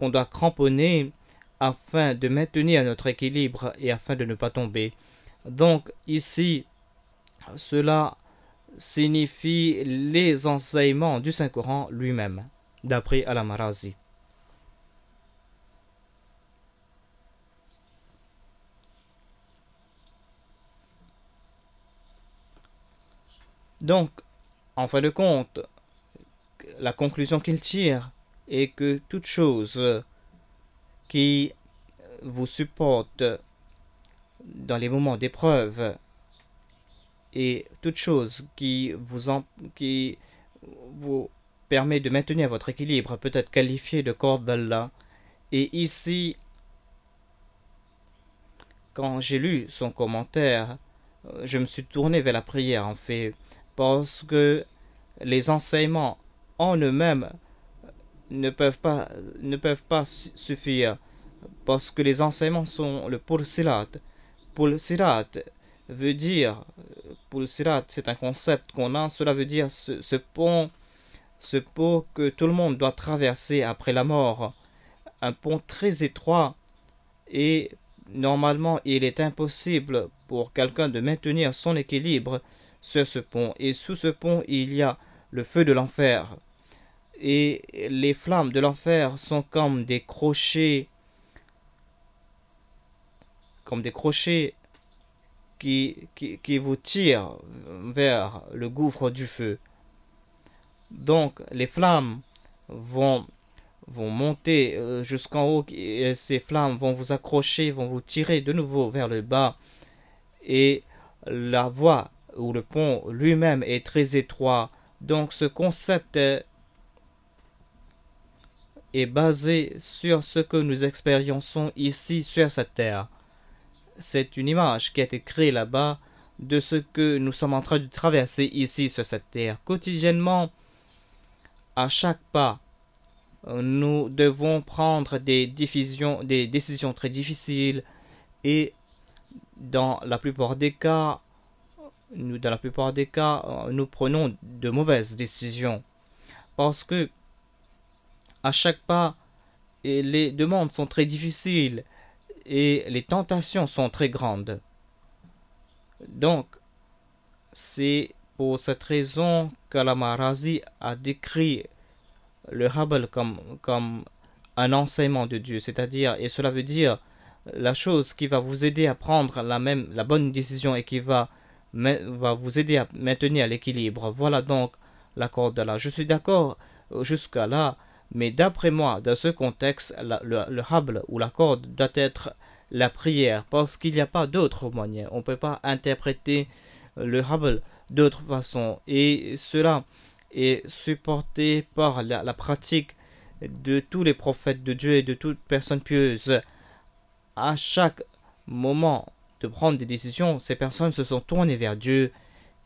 doit cramponner afin de maintenir notre équilibre et afin de ne pas tomber. Donc ici, cela signifie les enseignements du Saint-Coran lui-même, d'après Al-Marazi. Donc, en fin de compte, la conclusion qu'il tire est que toute chose qui vous supporte dans les moments d'épreuve et toute chose qui vous permet de maintenir votre équilibre peut être qualifiée de corde d'Allah. Et ici, quand j'ai lu son commentaire, je me suis tourné vers la prière en fait, parce que les enseignements en eux-mêmes ne peuvent pas suffire, parce que les enseignements sont le pulsirat. Pulsirat veut dire, pulsirat c'est un concept qu'on a, cela veut dire ce pont que tout le monde doit traverser après la mort, un pont très étroit, et normalement il est impossible pour quelqu'un de maintenir son équilibre sur ce pont, et sous ce pont il y a le feu de l'enfer, et les flammes de l'enfer sont comme des crochets qui vous tirent vers le gouffre du feu. Donc les flammes vont monter jusqu'en haut et ces flammes vont vous accrocher, vont vous tirer de nouveau vers le bas, et la voie ou le pont lui-même est très étroit. Donc ce concept est basé sur ce que nous expériençons ici sur cette terre. C'est une image qui a été créée là-bas de ce que nous sommes en train de traverser ici sur cette terre. Quotidiennement, à chaque pas, nous devons prendre des décisions très difficiles et dans la plupart des cas, nous prenons de mauvaises décisions parce que à chaque pas, les demandes sont très difficiles et les tentations sont très grandes. Donc, c'est pour cette raison qu'Al-Marazi a décrit le Habl comme un enseignement de Dieu, c'est-à-dire, et cela veut dire la chose qui va vous aider à prendre la bonne décision et qui va vous aider à maintenir l'équilibre. Voilà donc la corde d'Allah. Je suis d'accord jusqu'à là, mais d'après moi, dans ce contexte, le Habl ou la corde doit être la prière, parce qu'il n'y a pas d'autre moyen. On ne peut pas interpréter le Habl d'autre façon, et cela est supporté par la pratique de tous les prophètes de Dieu et de toute personne pieuse. À chaque moment de prendre des décisions, ces personnes se sont tournées vers Dieu,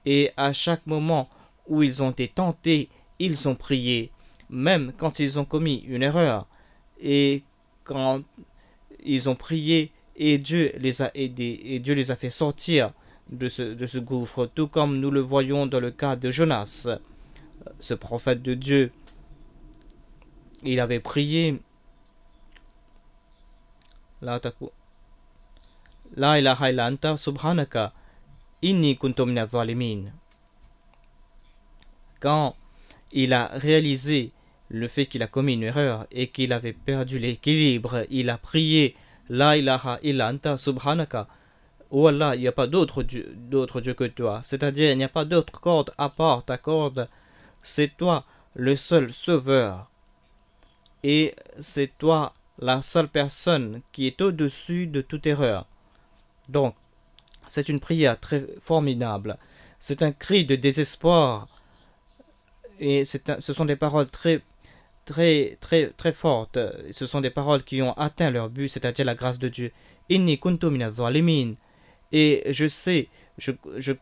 et à chaque moment où ils ont été tentés, ils ont prié, même quand ils ont commis une erreur, et quand ils ont prié, et Dieu les a aidés, et Dieu les a fait sortir de ce gouffre, tout comme nous le voyons dans le cas de Jonas, ce prophète de Dieu. Il avait prié La ilaha illa anta subhanaka inni kuntu minaz zalimin. Quand il a réalisé le fait qu'il a commis une erreur et qu'il avait perdu l'équilibre, il a prié La ilaha illa anta subhanaka. Oh Allah, il n'y a pas d'autre Dieu que toi. C'est-à-dire, il n'y a pas d'autre corde à part ta corde. C'est toi le seul sauveur. Et c'est toi la seule personne qui est au-dessus de toute erreur. Donc, c'est une prière très formidable. C'est un cri de désespoir. Et ce sont des paroles très fortes. Ce sont des paroles qui ont atteint leur but, c'est-à-dire la grâce de Dieu. Inni kuntu minaz zalimin. Et je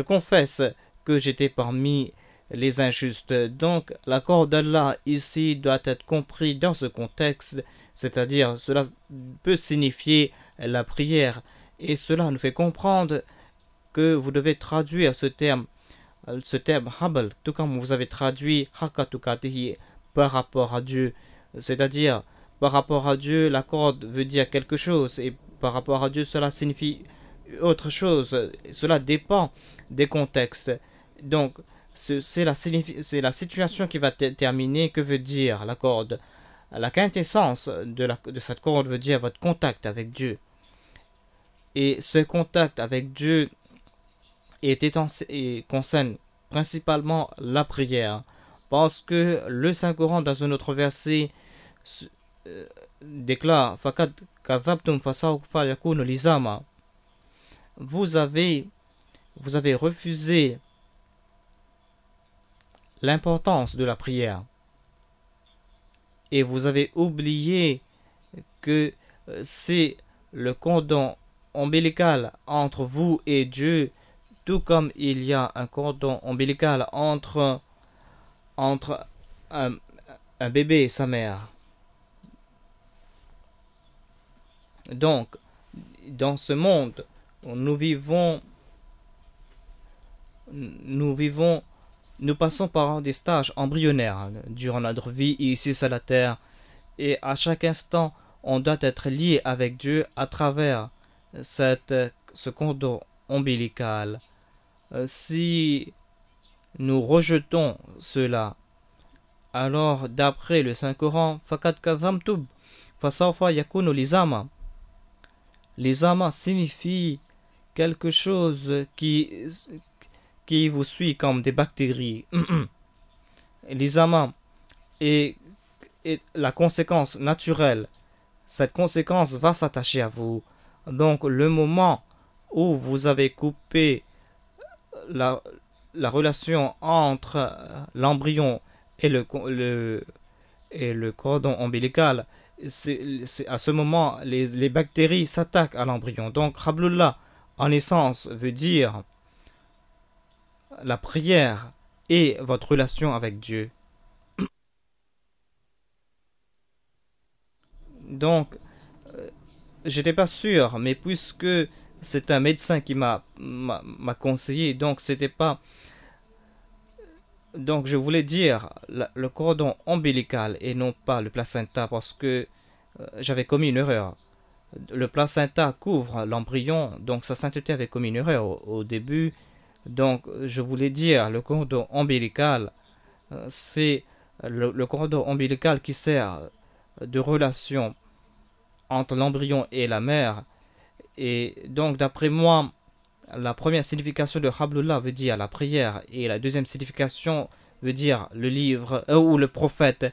confesse que j'étais parmi les injustes. Donc, l'accord d'Allah ici doit être compris dans ce contexte, c'est-à-dire cela peut signifier la prière. Et cela nous fait comprendre que vous devez traduire ce terme Habl, tout comme vous avez traduit Hakatukatihi par rapport à Dieu. C'est-à-dire, par rapport à Dieu, la corde veut dire quelque chose, et par rapport à Dieu, cela signifie autre chose. Cela dépend des contextes. Donc, c'est la situation qui va déterminer que veut dire la corde. La quintessence de cette corde veut dire votre contact avec Dieu. Et ce contact avec Dieu concerne principalement la prière. Parce que le Saint-Coran, dans un autre verset, déclare Fakad kadhabtum fasawfa yakunu lizama. Vous avez refusé l'importance de la prière. Et vous avez oublié que c'est le cordon ombilical entre vous et Dieu, tout comme il y a un cordon ombilical entre un bébé et sa mère. Donc, dans ce monde, nous passons par des stages embryonnaires durant notre vie ici sur la terre, et à chaque instant, on doit être lié avec Dieu à travers ce cordon ombilical. Si nous rejetons cela, alors d'après le Saint-Coran, Fakad kazamtub fasawfa yakunu lizama. Lizama signifie quelque chose qui vous suit comme des bactéries. Lizama est la conséquence naturelle. Cette conséquence va s'attacher à vous. Donc le moment où vous avez coupé la relation entre l'embryon et et le cordon ombilical, à ce moment, les bactéries s'attaquent à l'embryon. Donc, Hablullah, en essence, veut dire la prière et votre relation avec Dieu. Donc, j'étais pas sûr, mais puisque c'est un médecin qui m'a conseillé, donc c'était pas. Donc, je voulais dire le cordon ombilical et non pas le placenta parce que j'avais commis une erreur. Le placenta couvre l'embryon, donc sa sainteté avait commis une erreur au début. Donc, je voulais dire le cordon ombilical, c'est le cordon ombilical qui sert de relation entre l'embryon et la mère. Et donc, d'après moi, la première signification de Hablullah veut dire la prière et la deuxième signification veut dire le livre ou le prophète.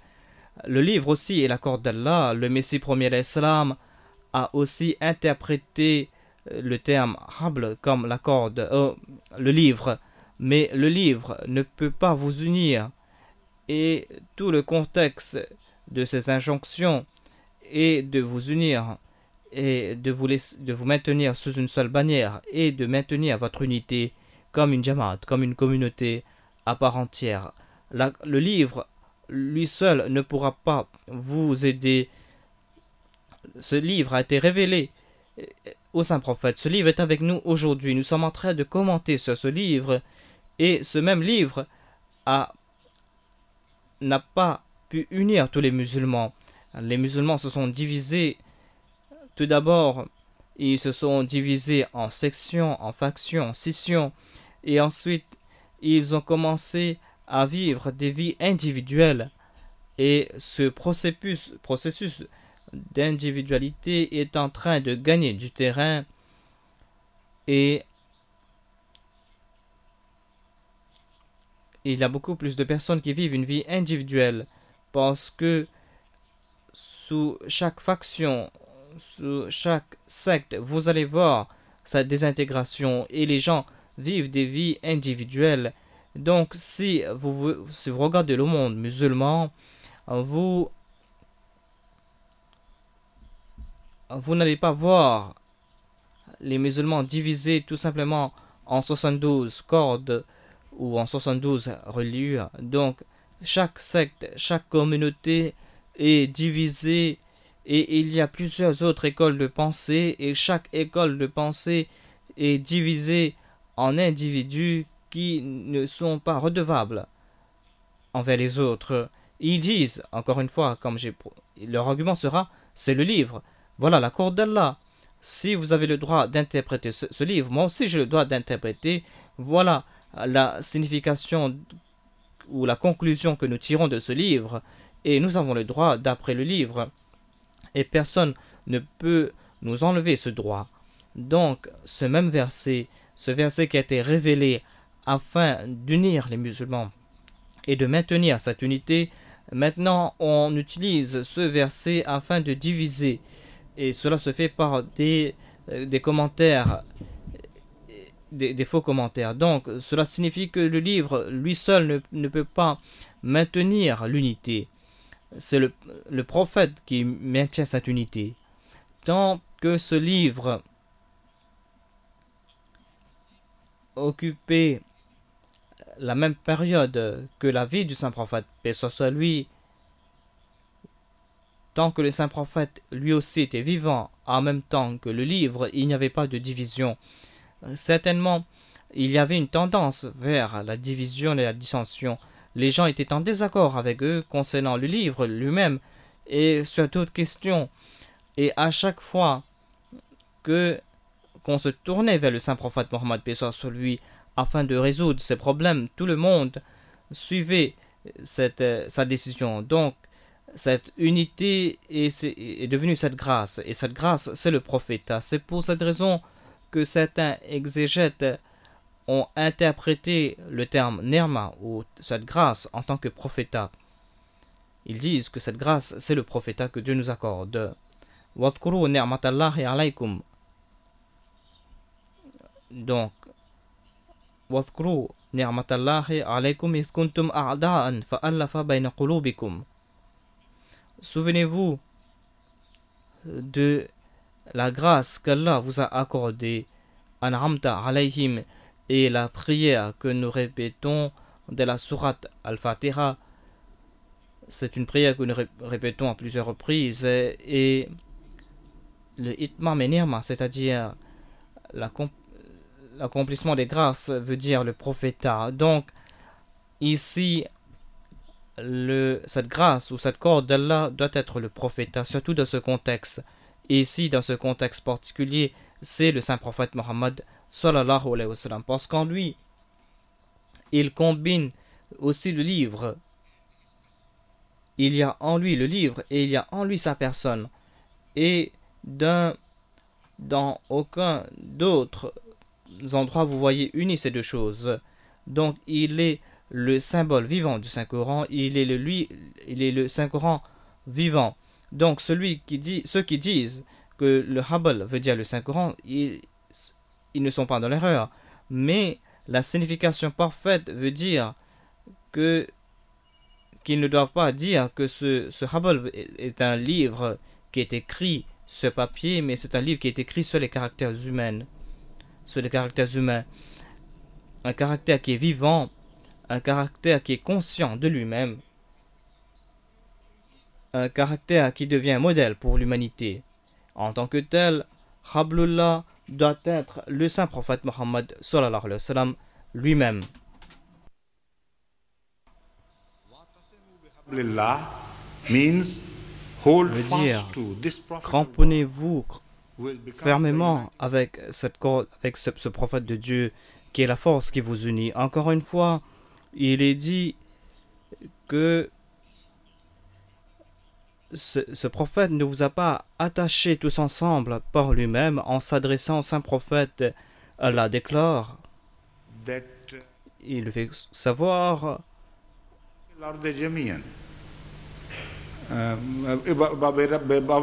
Le livre aussi est la corde d'Allah. Le Messie premier l'Islam a aussi interprété le terme Habl comme la corde, le livre. Mais le livre ne peut pas vous unir et tout le contexte de ces injonctions est de vous unir et de vous maintenir sous une seule bannière et de maintenir votre unité comme une jamaat, comme une communauté à part entière. Le livre, lui seul, ne pourra pas vous aider. Ce livre a été révélé au Saint Prophète. Ce livre est avec nous aujourd'hui. Nous sommes en train de commenter sur ce livre et ce même livre n'a pas pu unir tous les musulmans. Les musulmans se sont divisés. Tout d'abord, ils se sont divisés en sections, en factions, en scissions, et ensuite, ils ont commencé à vivre des vies individuelles. Et ce processus d'individualité est en train de gagner du terrain et il y a beaucoup plus de personnes qui vivent une vie individuelle parce que sous chaque faction, sous chaque secte, vous allez voir sa désintégration et les gens vivent des vies individuelles. Donc, si vous regardez le monde musulman, vous n'allez pas voir les musulmans divisés tout simplement en 72 cordes ou en 72 religieux. Donc, chaque secte, chaque communauté est divisée et il y a plusieurs autres écoles de pensée et chaque école de pensée est divisée en individus qui ne sont pas redevables envers les autres. Ils disent, encore une fois, leur argument sera, c'est le livre. Voilà la corde d'Allah. Si vous avez le droit d'interpréter ce livre, moi aussi j'ai le droit d'interpréter. Voilà la signification ou la conclusion que nous tirons de ce livre. Et nous avons le droit d'après le livre. Et personne ne peut nous enlever ce droit. Donc, ce même verset, ce verset qui a été révélé afin d'unir les musulmans et de maintenir cette unité, maintenant on utilise ce verset afin de diviser. Et cela se fait par des commentaires, des faux commentaires. Donc, cela signifie que le livre, lui seul, ne peut pas maintenir l'unité. C'est le prophète qui maintient cette unité. Tant que ce livre occupait la même période que la vie du saint prophète, paix soit lui, tant que le saint prophète lui aussi était vivant en même temps que le livre, il n'y avait pas de division. Certainement, il y avait une tendance vers la division et la dissension. Les gens étaient en désaccord avec eux concernant le livre lui-même et sur d'autres questions. Et à chaque fois qu'on se tournait vers le saint prophète Mohammed paix soit lui afin de résoudre ces problèmes, tout le monde suivait sa décision. Donc, cette unité est devenue cette grâce. Et cette grâce, c'est le prophète. C'est pour cette raison que certains exégètes ont interprété le terme Nerma ou cette grâce en tant que prophète. Ils disent que cette grâce, c'est le prophète que Dieu nous accorde. Wadhkuru ni'matallahi alaykum. Donc, Wadhkuru ni'matallahi alaykum idh kuntum a'da'an fa'allafa bayna qulubikum. souvenez-vous de la grâce qu'Allah vous a accordée, An'amta alayhim, et la prière que nous répétons de la sourate Al-Fatiha. C'est une prière que nous répétons à plusieurs reprises, et le itmam et nirma, c'est-à-dire l'accomplissement des grâces, veut dire le prophétat. Donc ici, cette grâce ou cette corde d'Allah doit être le prophétat, surtout dans ce contexte. Et ici, dans ce contexte particulier, c'est le saint prophète Mohammed sallallahu alayhi wa sallam, parce qu'en lui, il combine aussi le livre. Il y a en lui le livre et il y a en lui sa personne. Et dans aucun d'autre endroit vous voyez unis ces deux choses. Donc il est le symbole vivant du Saint-Coran, il est le Saint-Coran vivant. Donc ceux qui disent que le Habal veut dire le Saint-Coran, ils ne sont pas dans l'erreur. Mais la signification parfaite veut dire qu'ils ne doivent pas dire que ce Habal est un livre qui est écrit sur papier, mais c'est un livre qui est écrit sur les caractères humains. Un caractère qui est vivant, un caractère qui est conscient de lui-même, un caractère qui devient un modèle pour l'humanité. En tant que tel, Hablullah doit être le saint prophète Mohammed sallallahu alayhi wa sallam lui-même. Means hold Veut dire, fast to this prophet cramponnez-vous who has become fermement avec cette corde, avec ce prophète de Dieu qui est la force qui vous unit. Encore une fois, il est dit que ce prophète ne vous a pas attachés tous ensemble par lui-même en s'adressant au saint prophète. Allah déclare, that il fait savoir, الأرض جميعا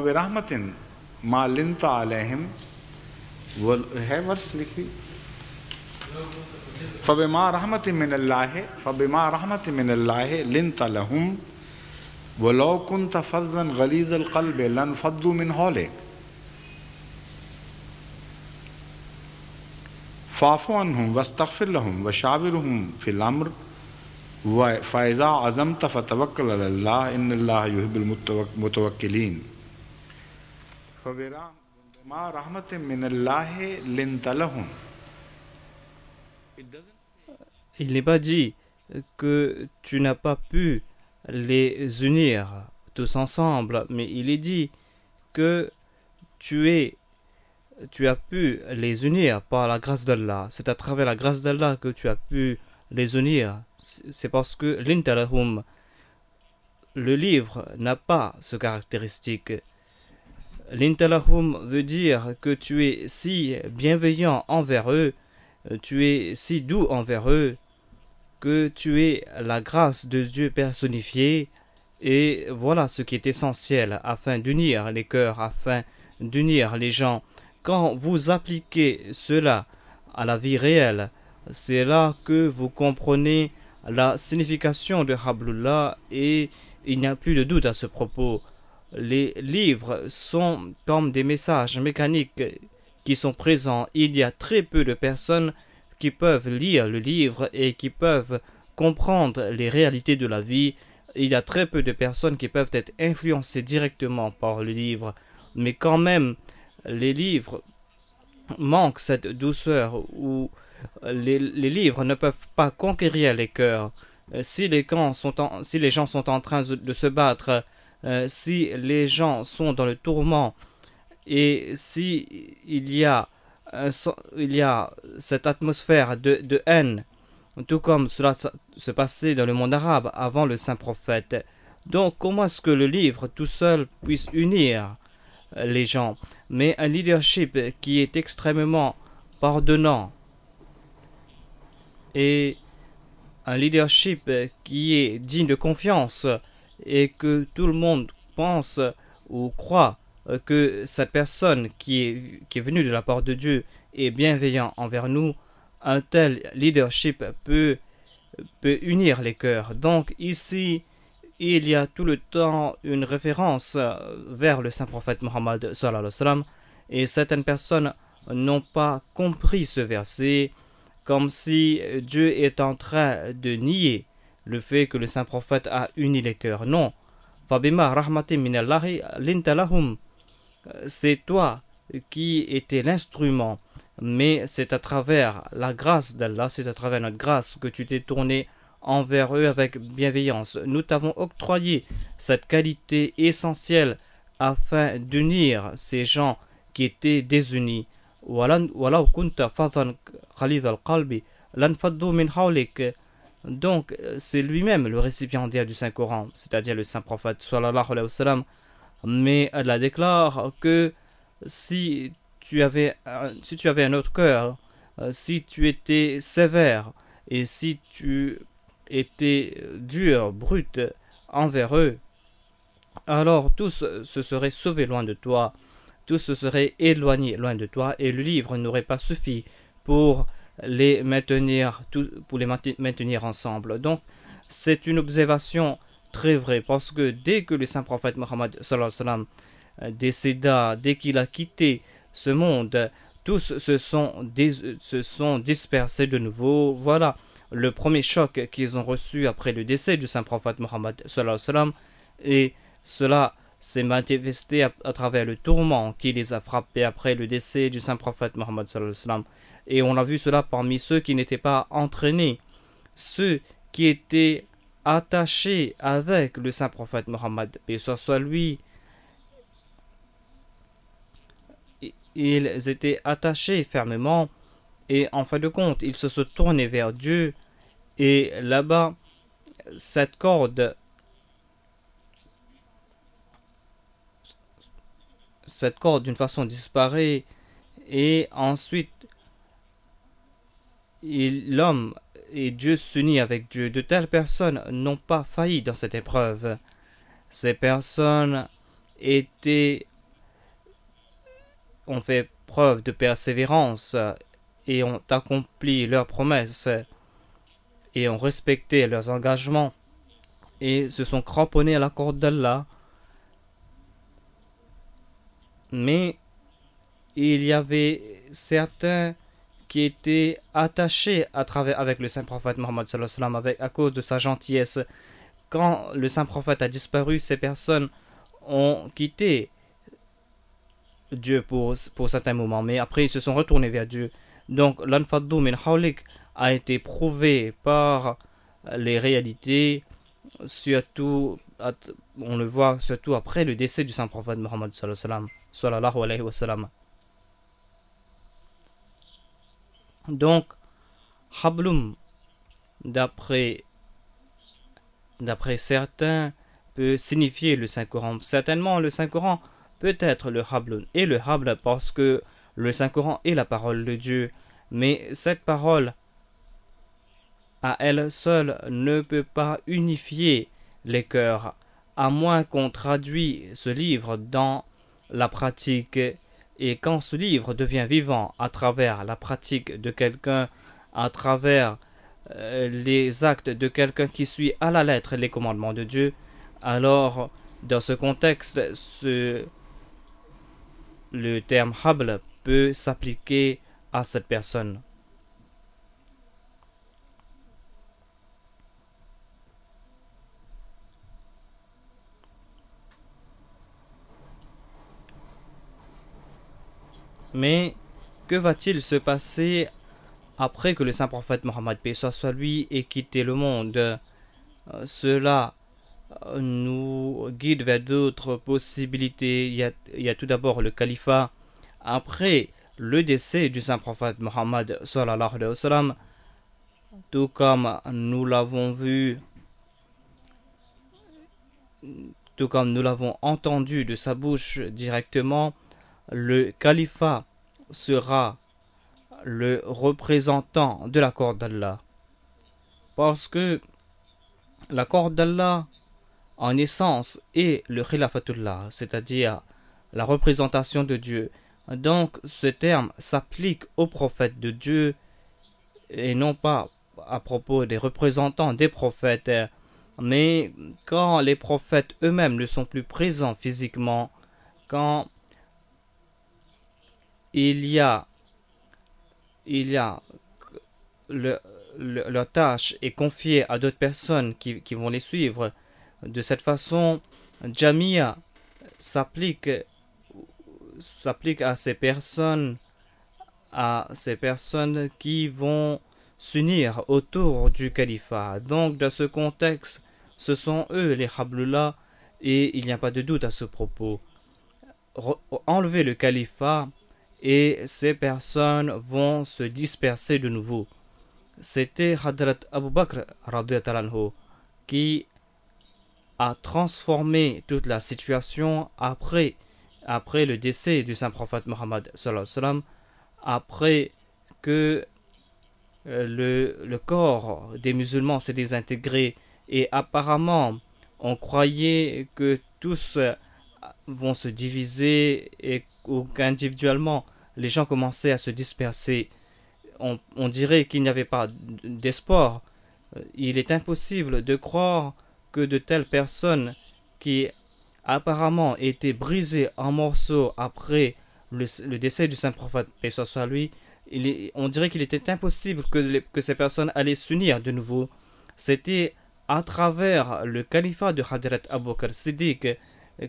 برحمة ما لنت عليهم है वर्ष लिखी فبما رحمة من الله لنت لهم ولو كنت فظا غليظ القلب لانفضوا من حولك فاعف عنهم واستغفر لهم وشاورهم في الأمر فإذا عزمت فتوكل على الله إن الله يحب المتوكلين فبما رحمة من الله لنت لهم. il n'est pas dit que tu n'as pas pu les unir tous ensemble, mais il est dit que tu as pu les unir par la grâce d'Allah. C'est à travers la grâce d'Allah que tu as pu les unir. C'est parce que l'intalahum, le livre, n'a pas ce caractéristique. L'intalahum veut dire que tu es si bienveillant envers eux, tu es si doux envers eux, que tu es la grâce de Dieu personnifiée. Et voilà ce qui est essentiel afin d'unir les cœurs, afin d'unir les gens. Quand vous appliquez cela à la vie réelle, c'est là que vous comprenez la signification de Hablullah et il n'y a plus de doute à ce propos. Les livres sont comme des messages mécaniques qui sont présents. Il y a très peu de personnes qui peuvent lire le livre et qui peuvent comprendre les réalités de la vie. Il y a très peu de personnes qui peuvent être influencées directement par le livre. Mais quand même, les livres manquent cette douceur où les livres ne peuvent pas conquérir les cœurs. Si les gens sont en train de se battre, si les gens sont dans le tourment et si il y a cette atmosphère de haine, tout comme cela se passait dans le monde arabe avant le saint prophète. Donc comment est-ce que le livre tout seul puisse unir les gens? Mais un leadership qui est extrêmement pardonnant et un leadership qui est digne de confiance et que tout le monde pense ou croit que cette personne qui est venue de la part de Dieu est bienveillant envers nous, un tel leadership peut unir les cœurs. Donc ici, il y a tout le temps une référence vers le saint prophète Mohammed sallallahu alayhi wa sallam, et certaines personnes n'ont pas compris ce verset, comme si Dieu est en train de nier le fait que le saint prophète a uni les cœurs. Non. Fabima rahmatin minallahi linta lahum. C'est toi qui étais l'instrument, mais c'est à travers la grâce d'Allah, c'est à travers notre grâce que tu t'es tourné envers eux avec bienveillance. Nous t'avons octroyé cette qualité essentielle afin d'unir ces gens qui étaient désunis. Donc c'est lui-même le récipiendaire du Saint-Coran, c'est-à-dire le saint prophète sallallahu alayhi wa sallam. Mais Allah déclare que si tu avais un autre cœur, si tu étais sévère et si tu étais dur, brut envers eux, alors tous se seraient sauvés loin de toi, tous se seraient éloignés loin de toi, et le livre n'aurait pas suffi pour les maintenir ensemble. Donc c'est une observation très vraie, parce que dès que le saint prophète Mohammed sallallahu alayhi wa sallam décéda, dès qu'il a quitté ce monde, tous se sont dispersés de nouveau. Voilà le premier choc qu'ils ont reçu après le décès du saint prophète Mohammed sallallahu alayhi wa sallam, et cela s'est manifesté à travers le tourment qui les a frappés après le décès du saint prophète Mohammed sallallahu alayhi wa sallam. Et on a vu cela parmi ceux qui n'étaient pas entraînés, ceux qui étaient attachés avec le saint prophète Mohammed, et ce soit lui. Ils étaient attachés fermement, et en fin de compte, ils se sont tournés vers Dieu, et là-bas, cette corde d'une façon disparaît, et ensuite l'homme et Dieu s'unit avec Dieu. De telles personnes n'ont pas failli dans cette épreuve. Ces personnes ont fait preuve de persévérance et ont accompli leurs promesses et ont respecté leurs engagements et se sont cramponnés à la corde d'Allah. Mais il y avait certains qui étaient attachés avec le saint prophète Mohammed sallallahu alayhi wa sallam à cause de sa gentillesse. Quand le saint prophète a disparu, ces personnes ont quitté Dieu pour certains moments, mais après ils se sont retournés vers Dieu. Donc l'anfaddu min hawlik a été prouvé par les réalités, surtout on le voit surtout après le décès du saint prophète Mohammed sallallahu alayhi wa sallam. Donc hablum, d'après certains, peut signifier le Saint-Coran. Certainement le Saint-Coran peut être le hablun, et le habl parce que le Saint-Coran est la parole de Dieu, mais cette parole à elle seule ne peut pas unifier les cœurs, à moins qu'on traduit ce livre dans la pratique. Et quand ce livre devient vivant à travers la pratique de quelqu'un, à travers les actes de quelqu'un qui suit à la lettre les commandements de Dieu, alors dans ce contexte, le terme habl peut s'appliquer à cette personne. Mais que va-t-il se passer après que le saint prophète Mohammed paix soit lui ait quitté le monde? Cela nous guide vers d'autres possibilités. Il y a tout d'abord le califat. Après le décès du saint prophète Mohammed sallallahu alayhi wa sallam, tout comme nous l'avons vu, tout comme nous l'avons entendu de sa bouche directement, le califat sera le représentant de la corde d'Allah. Parce que la corde d'Allah, en essence, est le khilafatullah, c'est-à-dire la représentation de Dieu. Donc, ce terme s'applique aux prophètes de Dieu et non pas à propos des représentants des prophètes. Mais quand les prophètes eux-mêmes ne sont plus présents physiquement, quand il y a leur tâche est confiée à d'autres personnes qui vont les suivre. De cette façon, Jamia s'applique à ces personnes qui vont s'unir autour du califat. Donc, dans ce contexte, ce sont eux les Hablullah, et il n'y a pas de doute à ce propos. Enlever le califat et ces personnes vont se disperser de nouveau. C'était Hadrat Abu Bakr radhiyallahu anhu qui a transformé toute la situation après le décès du saint prophète Mohammed sallallahu alayhi wa sallam, après que le corps des musulmans s'est désintégré et apparemment on croyait que tous vont se diviser et qu'individuellement les gens commençaient à se disperser. On dirait qu'il n'y avait pas d'espoir. Il est impossible de croire que de telles personnes qui apparemment étaient brisées en morceaux après le décès du saint prophète, paix soit lui, on dirait qu'il était impossible que ces personnes allaient s'unir de nouveau. C'était à travers le califat de Hadrat Abu Bakr Siddiq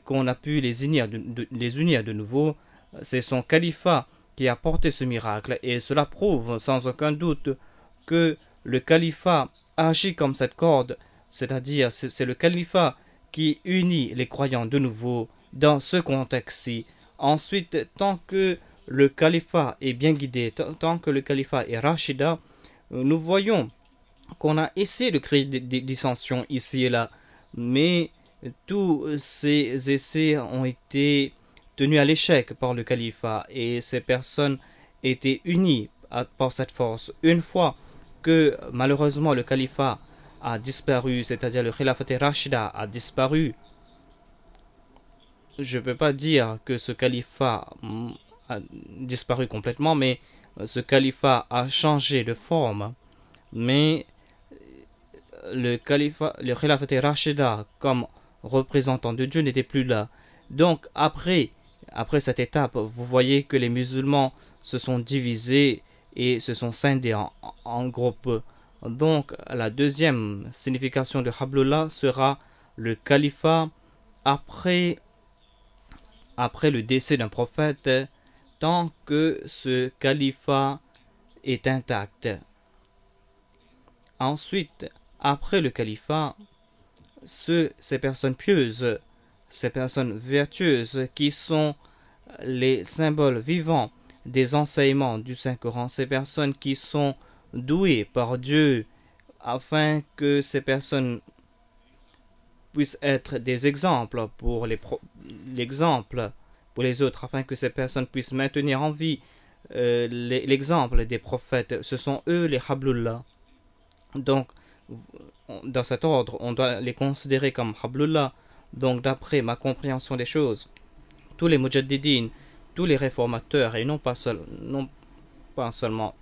qu'on a pu les unir de nouveau. C'est son califat qui a porté ce miracle, et cela prouve sans aucun doute que le califat agit comme cette corde, c'est-à-dire c'est le califat qui unit les croyants de nouveau dans ce contexte-ci. Ensuite, tant que le califat est bien guidé, tant que le califat est rachida, nous voyons qu'on a essayé de créer des dissensions ici et là, mais tous ces essais ont été tenus à l'échec par le califat, et ces personnes étaient unies par cette force. Une fois que malheureusement le califat a disparu, c'est-à-dire le khilafat rachida a disparu, je ne peux pas dire que ce califat a disparu complètement, mais ce califat a changé de forme. Mais le khilafat rachida comme représentant de Dieu n'était plus là. Donc après cette étape, vous voyez que les musulmans se sont divisés et se sont scindés en groupes. Donc la deuxième signification de Hablullah sera le califat après le décès d'un prophète, tant que ce califat est intact. Ensuite, après le califat, ces personnes pieuses, ces personnes vertueuses qui sont les symboles vivants des enseignements du Saint-Coran, ces personnes qui sont douées par Dieu afin que ces personnes puissent être des exemples pour les autres, afin que ces personnes puissent maintenir en vie l'exemple des prophètes. Ce sont eux les Hablullah. Donc, dans cet ordre, on doit les considérer comme Hablullah. Donc, d'après ma compréhension des choses, tous les mujaddidines, tous les réformateurs, et non pas seulement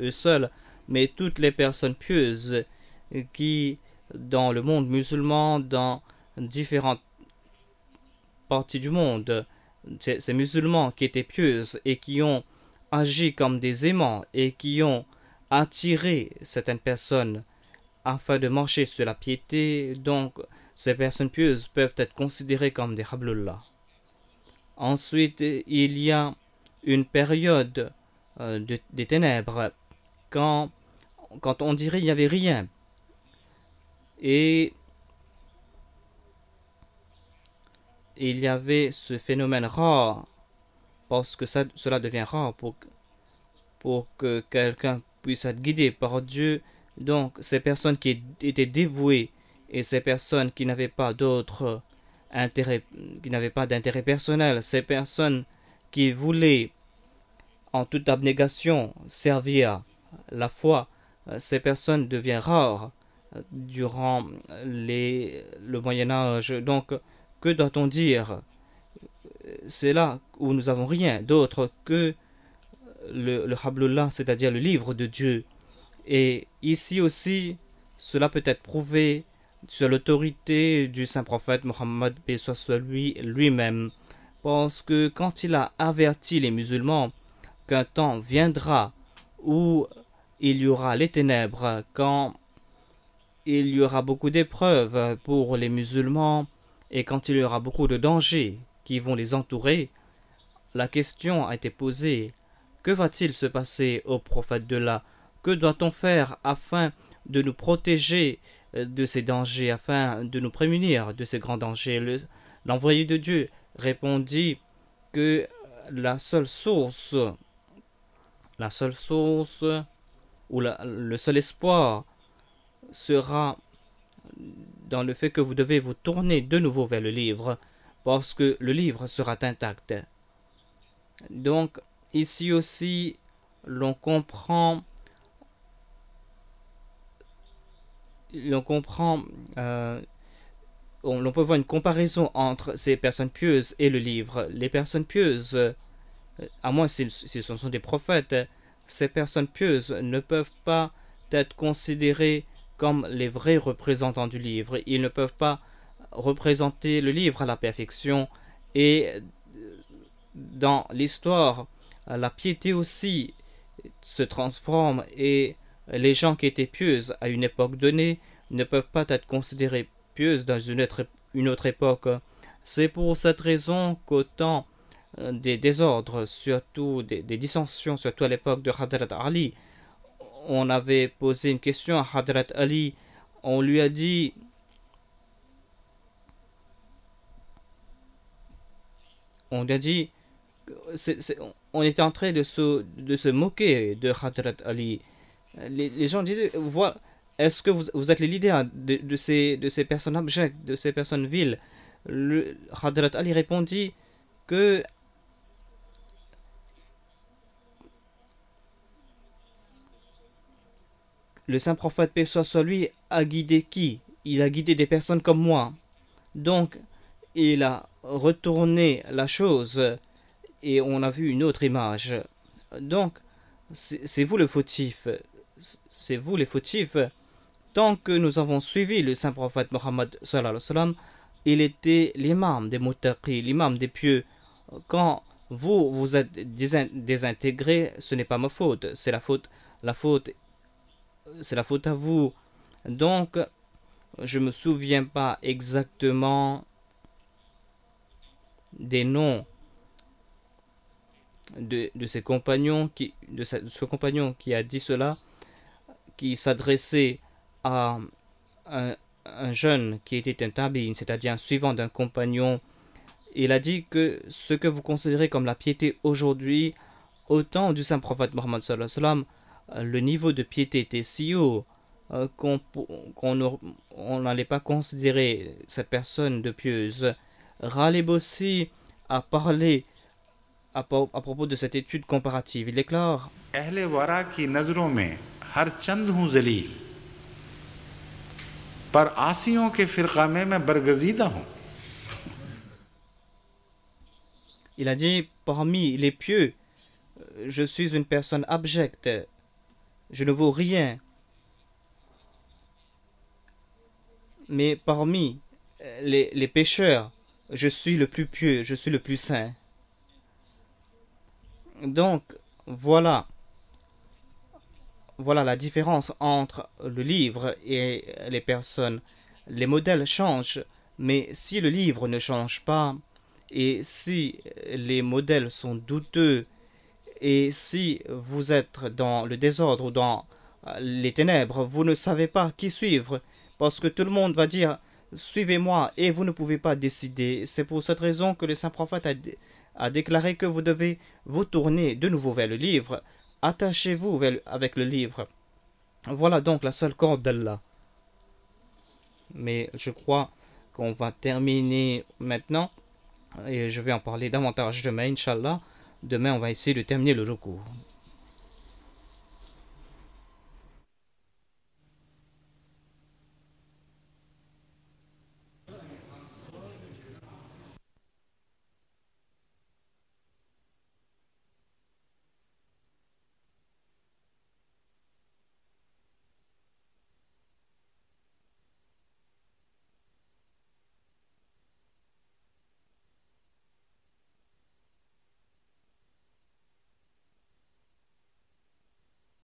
eux seuls, mais toutes les personnes pieuses qui, dans le monde musulman, dans différentes parties du monde, ces musulmans qui étaient pieuses et qui ont agi comme des aimants et qui ont attiré certaines personnes afin de marcher sur la piété, donc ces personnes pieuses peuvent être considérées comme des Hablullah. Ensuite, il y a une période des ténèbres, quand on dirait qu'il n'y avait rien. Et il y avait ce phénomène rare, parce que cela devient rare pour que quelqu'un puisse être guidé par Dieu. Donc, ces personnes qui étaient dévouées et ces personnes qui n'avaient pas d'autre intérêt, qui n'avaient pas d'intérêt personnel, ces personnes qui voulaient en toute abnégation servir la foi, ces personnes deviennent rares durant le Moyen-Âge. Donc, que doit-on dire? C'est là où nous n'avons rien d'autre que le Hablullah, c'est-à-dire le livre de Dieu. Et ici aussi, cela peut être prouvé sur l'autorité du saint prophète Mohammed paix soit sur lui lui-même, parce que quand il a averti les musulmans qu'un temps viendra où il y aura les ténèbres, quand il y aura beaucoup d'épreuves pour les musulmans et quand il y aura beaucoup de dangers qui vont les entourer, la question a été posée: que va-t-il se passer au prophète d'Allah? Que doit-on faire afin de nous protéger de ces dangers, afin de nous prémunir de ces grands dangers? L'envoyé de Dieu répondit que la seule source ou le seul espoir sera dans le fait que vous devez vous tourner de nouveau vers le livre, parce que le livre sera intact. Donc, ici aussi, l'on comprend l'on peut voir une comparaison entre ces personnes pieuses et le livre. Les personnes pieuses, à moins si ce sont des prophètes, ces personnes pieuses ne peuvent pas être considérées comme les vrais représentants du livre. Ils ne peuvent pas représenter le livre à la perfection. Et dans l'histoire, la piété aussi se transforme et les gens qui étaient pieuses à une époque donnée ne peuvent pas être considérés pieuses dans une autre époque. C'est pour cette raison qu'au temps des désordres, surtout des dissensions, surtout à l'époque de Hadrat Ali, on avait posé une question à Hadrat Ali. On lui a dit: on était en train de se moquer de Hadrat Ali. Les gens disaient: voilà, est-ce que vous êtes les leaders de ces personnes abjectes, de ces personnes viles? Hadrat Ali répondit que le saint prophète paix soit sur lui a guidé qui? Il a guidé des personnes comme moi. Donc, il a retourné la chose et on a vu une autre image. Donc, c'est vous le fautif. C'est vous les fautifs. Tant que nous avons suivi le saint prophète Mohammed sallallahu alayhi wa sallam, il était l'imam des muttaqis, l'imam des pieux. Quand vous êtes désintégrés, ce n'est pas ma faute, c'est la faute à vous. Donc, je me souviens pas exactement des noms de ce compagnon qui a dit cela, qui s'adressait à un jeune qui était un tabi'in, c'est-à-dire un suivant d'un compagnon. Il a dit que ce que vous considérez comme la piété aujourd'hui, au temps du saint prophète Mohammed sallallahu alayhi wa sallam, le niveau de piété était si haut qu'on n'allait pas considérer cette personne de pieuse. Ghalib aussi a parlé à propos de cette étude comparative. Il déclare: Ahle wara ki nazron mein har chand hu zalil, par asiyon ke firqa mein main bargazida hu. Il a dit: parmi les pieux, je suis une personne abjecte, je ne vaux rien. Mais parmi les pécheurs, je suis le plus pieux, je suis le plus saint. Donc, voilà la différence entre le livre et les personnes. Les modèles changent, mais si le livre ne change pas, et si les modèles sont douteux, et si vous êtes dans le désordre ou dans les ténèbres, vous ne savez pas qui suivre, parce que tout le monde va dire: suivez-moi, et vous ne pouvez pas décider. C'est pour cette raison que le saint prophète a déclaré que vous devez vous tourner de nouveau vers le livre. Attachez-vous avec le livre. Voilà donc la seule corde d'Allah. Mais je crois qu'on va terminer maintenant, et je vais en parler davantage demain, Inch'Allah. Demain, on va essayer de terminer le recours.